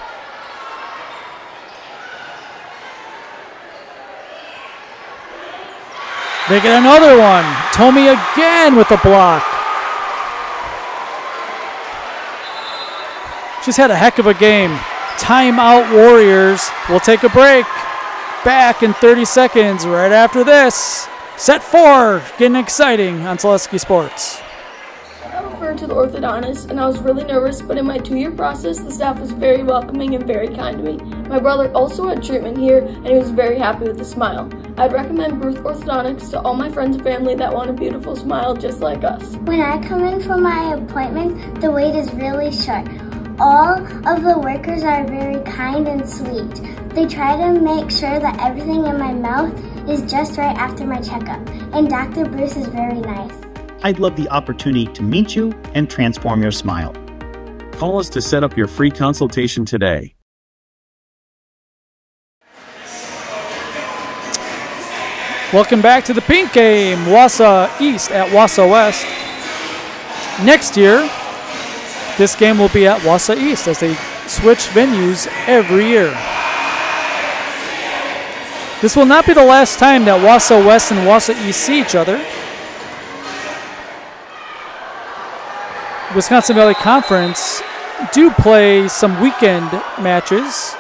They get another one. Tomey again with a block. She's had a heck of a game. Timeout Warriors. We'll take a break. Back in 30 seconds right after this. Set 4. Getting exciting on Selesky Sports. I referred to the orthodontist, and I was really nervous, but in my 2-year process, the staff was very welcoming and very kind to me. My brother also had treatment here, and he was very happy with a smile. I'd recommend Bruce Orthodontics to all my friends and family that want a beautiful smile just like us. When I come in for my appointments, the wait is really short. All of the workers are very kind and sweet. They try to make sure that everything in my mouth is just right after my checkup, and Dr. Bruce is very nice. I'd love the opportunity to meet you and transform your smile. Call us to set up your free consultation today. Welcome back to the Pink Game. Wausau East at Wausau West. Next year, this game will be at Wausau East as they switch venues every year. This will not be the last time that Wausau West and Wausau East see each other. Wisconsin Valley Conference do play some weekend matches.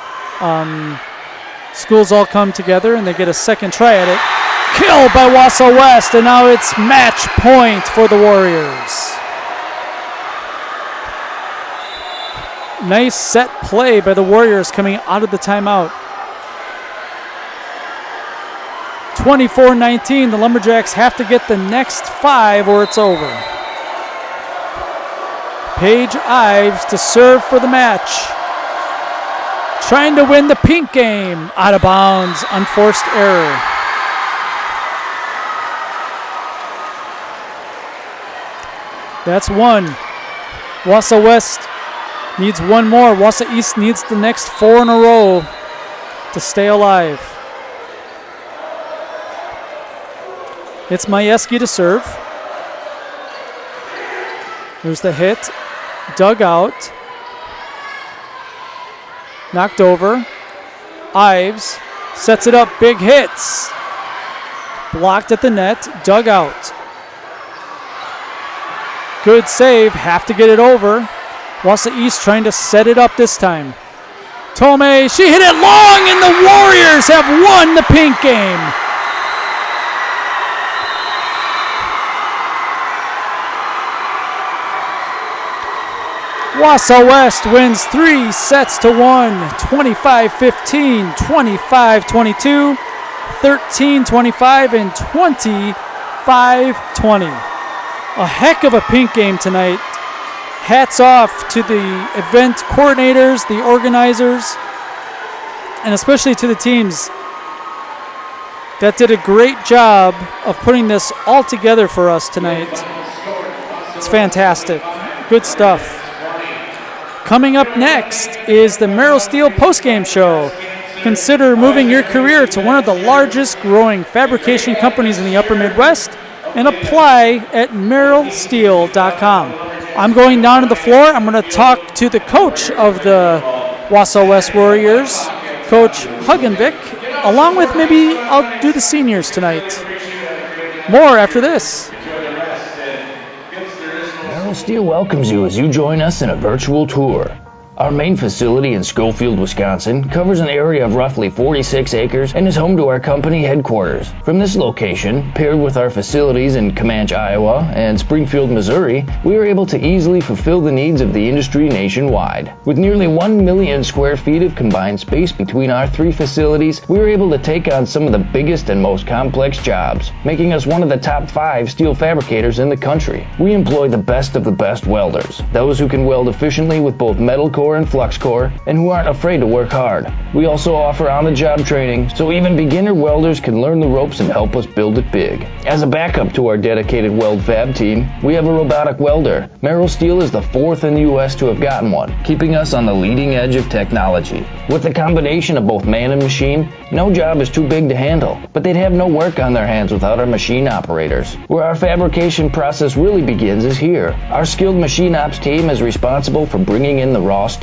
Schools all come together and they get a second try at it. Kill by Wausau West, and now it's match point for the Warriors. Nice set play by the Warriors coming out of the timeout. 24-19, the Lumberjacks have to get the next 5 or it's over. Paige Ives to serve for the match. Trying to win the pink game. Out of bounds, unforced error. That's one. Wausau West needs one more. Wausau East needs the next 4 in a row to stay alive. It's Majewski to serve. There's the hit. Dug out. Knocked over. Ives sets it up. Big hits. Blocked at the net. Dug out. Good save. Have to get it over. Wausau East trying to set it up this time. Tomei, she hit it long, and the Warriors have won the pink game. Wausau West wins 3 sets to 1, 25-15, 25-22, 13-25, and 25-20. A heck of a pink game tonight. Hats off to the event coordinators, the organizers, and especially to the teams that did a great job of putting this all together for us tonight. It's fantastic. Good stuff. Coming up next is the Merrill Steel postgame show. Consider moving your career to one of the largest growing fabrication companies in the upper Midwest and apply at merrillsteel.com. I'm going down to the floor. I'm going to talk to the coach of the Wausau West Warriors, Coach Hugenvik, along with maybe I'll do the seniors tonight. More after this. Merrill Steel welcomes you as you join us in a virtual tour. Our main facility in Schofield, Wisconsin covers an area of roughly 46 acres and is home to our company headquarters. From this location, paired with our facilities in Comanche, Iowa and Springfield, Missouri, we are able to easily fulfill the needs of the industry nationwide. With nearly 1 million square feet of combined space between our 3 facilities, we are able to take on some of the biggest and most complex jobs, making us one of the top 5 steel fabricators in the country. We employ the best of the best welders, those who can weld efficiently with both metal core and flux core, and who aren't afraid to work hard. We also offer on-the-job training, so even beginner welders can learn the ropes and help us build it big. As a backup to our dedicated weld fab team, we have a robotic welder. Merrill Steel is the 4th in the U.S. to have gotten one, keeping us on the leading edge of technology. With the combination of both man and machine, no job is too big to handle, but they'd have no work on their hands without our machine operators. Where our fabrication process really begins is here. Our skilled machine ops team is responsible for bringing in the raw steel.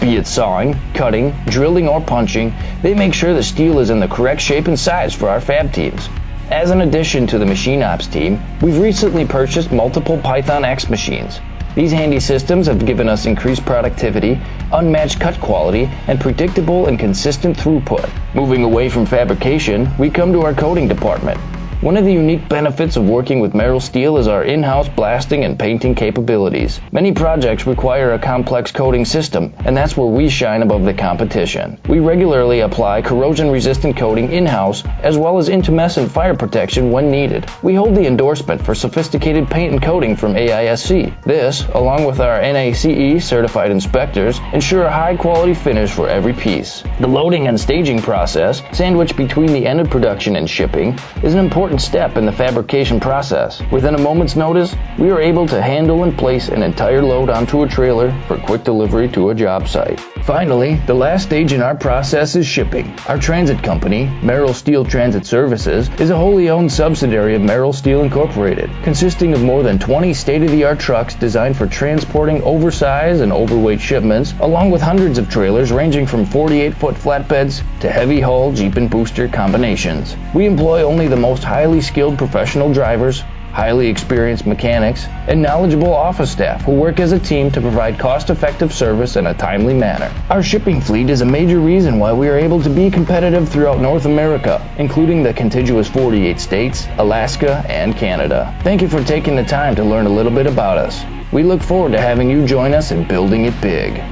Be it sawing, cutting, drilling, or punching, they make sure the steel is in the correct shape and size for our fab teams. As an addition to the machine ops team, we've recently purchased multiple Python X machines. These handy systems have given us increased productivity, unmatched cut quality, and predictable and consistent throughput. Moving away from fabrication, we come to our coating department. One of the unique benefits of working with Merrill Steel is our in-house blasting and painting capabilities. Many projects require a complex coating system, and that's where we shine above the competition. We regularly apply corrosion-resistant coating in-house, as well as intumescent fire protection when needed. We hold the endorsement for sophisticated paint and coating from AISC. This, along with our NACE certified inspectors, ensure a high-quality finish for every piece. The loading and staging process, sandwiched between the end of production and shipping, is an important step in the fabrication process. Within a moment's notice, we are able to handle and place an entire load onto a trailer for quick delivery to a job site. Finally, the last stage in our process is shipping. Our transit company, Merrill Steel Transit Services, is a wholly owned subsidiary of Merrill Steel Incorporated, consisting of more than 20 state-of-the-art trucks designed for transporting oversized and overweight shipments, along with hundreds of trailers ranging from 48-foot flatbeds to heavy-haul Jeep and booster combinations. We employ only the most highly skilled professional drivers, highly experienced mechanics, and knowledgeable office staff who work as a team to provide cost-effective service in a timely manner. Our shipping fleet is a major reason why we are able to be competitive throughout North America, including the contiguous 48 states, Alaska, and Canada. Thank you for taking the time to learn a little bit about us. We look forward to having you join us in building it big.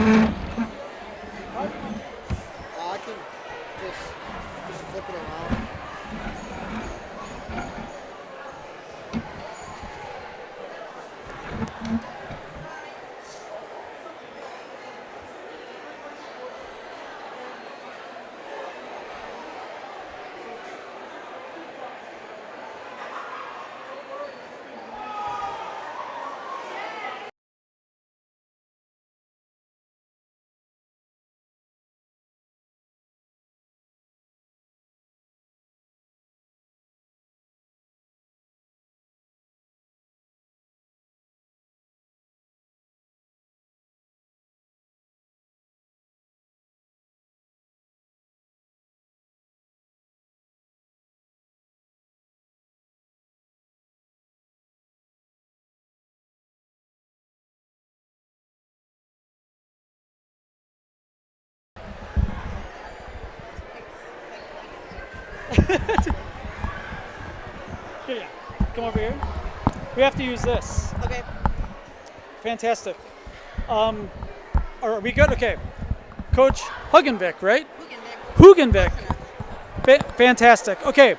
I can just flip it around. Yeah, come over here. We have to use this. Okay. Fantastic. Are we good? Okay. Coach Hugenvik, right? Hugenvik. Fantastic. Okay.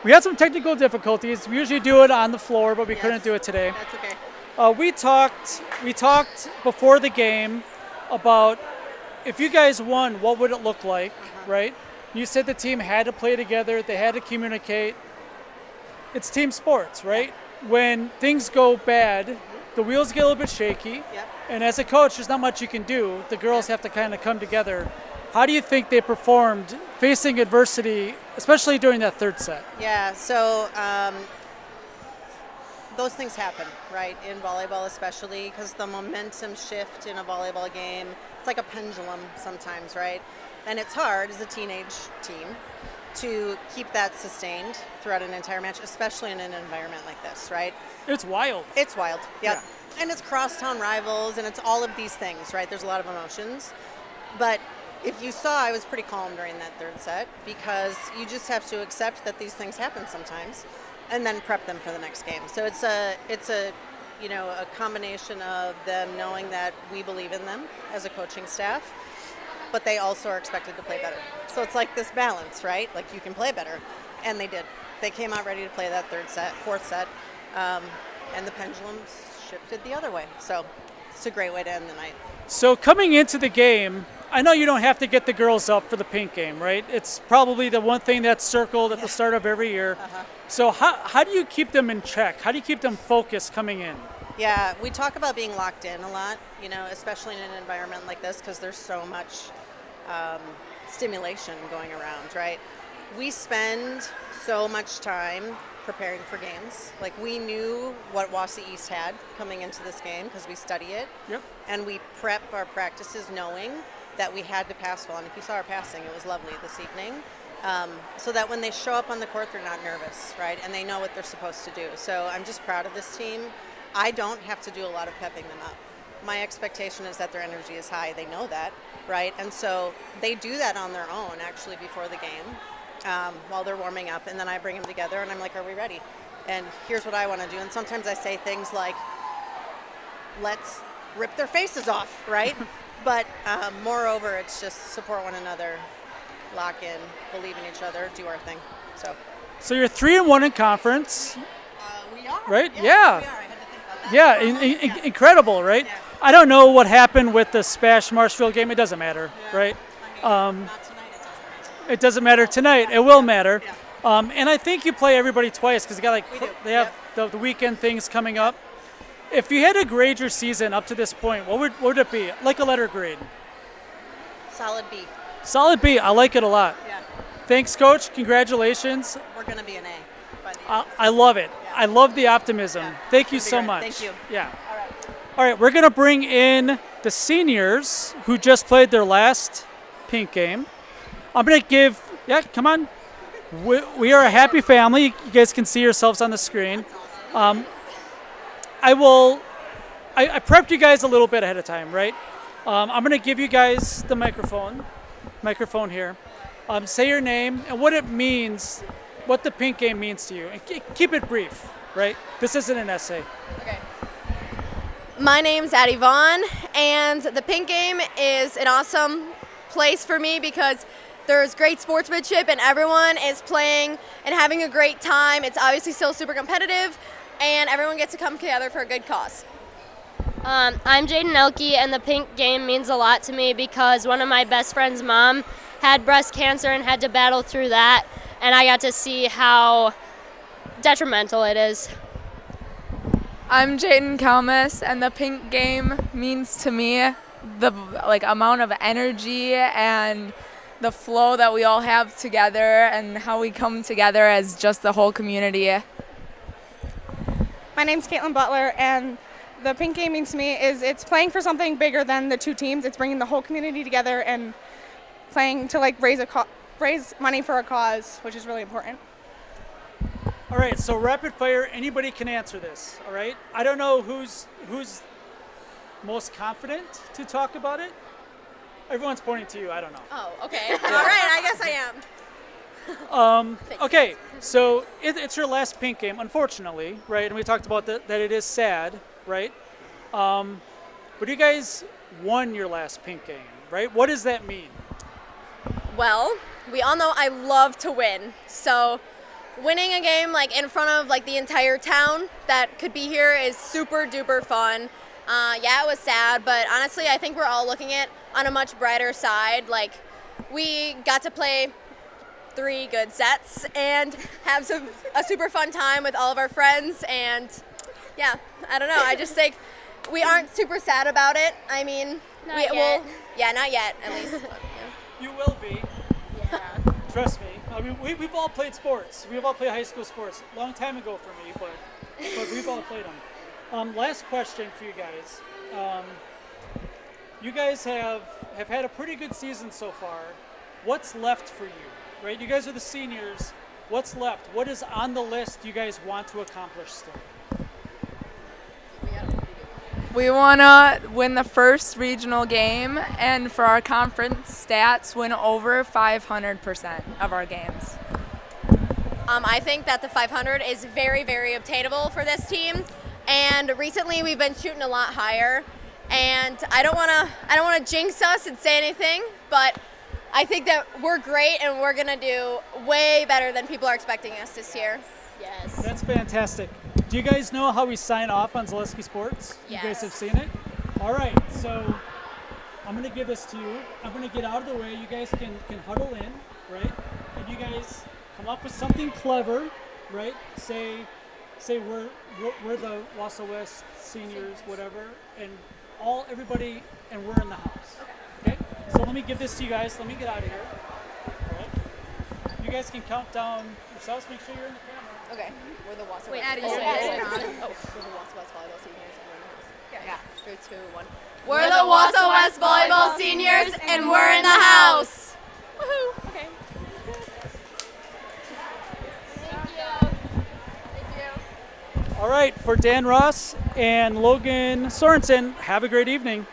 We had some technical difficulties. We usually do it on the floor, but we couldn't do it today. That's okay. We talked before the game about if you guys won, what would it look like, right? You said the team had to play together, they had to communicate. It's team sports, right? When things go bad, the wheels get a little bit shaky, and as a coach, there's not much you can do. The girls have to kind of come together. How do you think they performed facing adversity, especially during that third set? Yeah, so those things happen, right, in volleyball especially, because the momentum shift in a volleyball game, it's like a pendulum sometimes, right? And it's hard as a teenage team to keep that sustained throughout an entire match, especially in an environment like this, right? It's wild. It's wild, yeah. And it's crosstown rivals, and it's all of these things, right? There's a lot of emotions. But if you saw, I was pretty calm during that third set because you just have to accept that these things happen sometimes and then prep them for the next game. So it's a you know, a combination of them knowing that we believe in them as a coaching staff, but they also are expected to play better. So it's like this balance, right? Like you can play better, and they did. They came out ready to play that fourth set, and the pendulum shifted the other way. So it's a great way to end the night. So coming into the game, I know you don't have to get the girls up for the pink game, right? It's probably the one thing that's circled at the start of every year. So how do you keep them in check? How do you keep them focused coming in? Yeah, we talk about being locked in a lot, you know, especially in an environment like this because there's so much stimulation going around, right? We spend so much time preparing for games. Like we knew what Wausau East had coming into this game because we study it. Yep. And we prep our practices knowing that we had to pass well. And if you saw our passing, it was lovely this evening. So that when they show up on the court, they're not nervous, right? And they know what they're supposed to do. So I'm just proud of this team. I don't have to do a lot of pepping them up. My expectation is that their energy is high. They know that, right? And so they do that on their own, actually, before the game while they're warming up. And then I bring them together and I'm like, are we ready? And here's what I want to do. And sometimes I say things like, let's rip their faces off, right? But moreover, it's just support one another, lock in, believe in each other, do our thing. So you're 3-1 in conference. We are. Right? Yes, yeah. we are. I had to think about that. Yeah, incredible, right? Yeah. I don't know what happened with the Spash Marshfield game. It doesn't matter, right? I mean, not tonight, it doesn't matter. It doesn't matter tonight. It will matter. Yeah. And I think you play everybody twice because they have the weekend things coming up. If you had to grade your season up to this point, what would it be? Like a letter grade? Solid B. Solid B. I like it a lot. Yeah. Thanks, Coach. Congratulations. We're going to be an A by the end. I love it. Yeah. I love the optimism. Yeah. Thank you so much. Thank you. Yeah. All right, we're going to bring in the seniors who just played their last pink game. I'm going to give, come on. We are a happy family. You guys can see yourselves on the screen. I prepped you guys a little bit ahead of time, right? I'm going to give you guys the microphone here. Say your name and what it means, what the pink game means to you. And keep it brief, right? This isn't an essay. Okay. My name's Addie Vaughn, and the Pink Game is an awesome place for me because there's great sportsmanship and everyone is playing and having a great time. It's obviously still super competitive, and everyone gets to come together for a good cause. I'm Jaden Elke, and the Pink Game means a lot to me because one of my best friend's mom had breast cancer and had to battle through that, and I got to see how detrimental it is. I'm Jaden Kalmus, and the Pink Game means to me the amount of energy and the flow that we all have together and how we come together as just the whole community. My name's Caitlin Butler, and the Pink Game means to me is it's playing for something bigger than the two teams. It's bringing the whole community together and playing to raise money for a cause, which is really important. All right, so rapid fire, anybody can answer this, all right? I don't know who's most confident to talk about it. Everyone's pointing to you, I don't know. Oh, okay. All right, I guess I am. Okay, so it's your last Pink Game, unfortunately, right? And we talked about that it is sad, right? But you guys won your last Pink Game, right? What does that mean? Well, we all know I love to win, so winning a game in front of the entire town that could be here is super duper fun. Yeah, it was sad, but honestly, I think we're all looking at it on a much brighter side. We got to play 3 good sets and have a super fun time with all of our friends, and yeah, I don't know. I just think we aren't super sad about it. I mean, Not yet. Yeah, not yet, at least. You will be. Yeah. Trust me. I mean, we've all played sports. We've all played high school sports. Long time ago for me, but we've all played them. Last question for you guys. You guys have had a pretty good season so far. What's left for you, right? You guys are the seniors. What's left? What is on the list you guys want to accomplish still? We want to win the first regional game, and for our conference stats, win over 500% of our games. I think that the 500 is very, very obtainable for this team, and recently we've been shooting a lot higher. And I don't want to jinx us and say anything, but I think that we're great and we're gonna do way better than people are expecting us this year. Yes. That's fantastic. Do you guys know how we sign off on Zaleski Sports? Yes. You guys have seen it? All right, so I'm going to give this to you. I'm going to get out of the way. You guys can huddle in, right? And you guys come up with something clever, right? Say we're the Wausau West seniors, whatever, and everybody, and we're in the house. Okay? So let me give this to you guys. Let me get out of here. All right? You guys can count down yourselves. Make sure you're in the camera. Okay. We're the Wausau Wait, West. Addie, Oh, say we're it. the Wausau West Volleyball seniors and we're in the house. Yeah. 3, 2, 1. We're the Wausau West Volleyball seniors and we're in the house. Woohoo! Okay. All right, for Dan Ross and Logan Sorensen, have a great evening.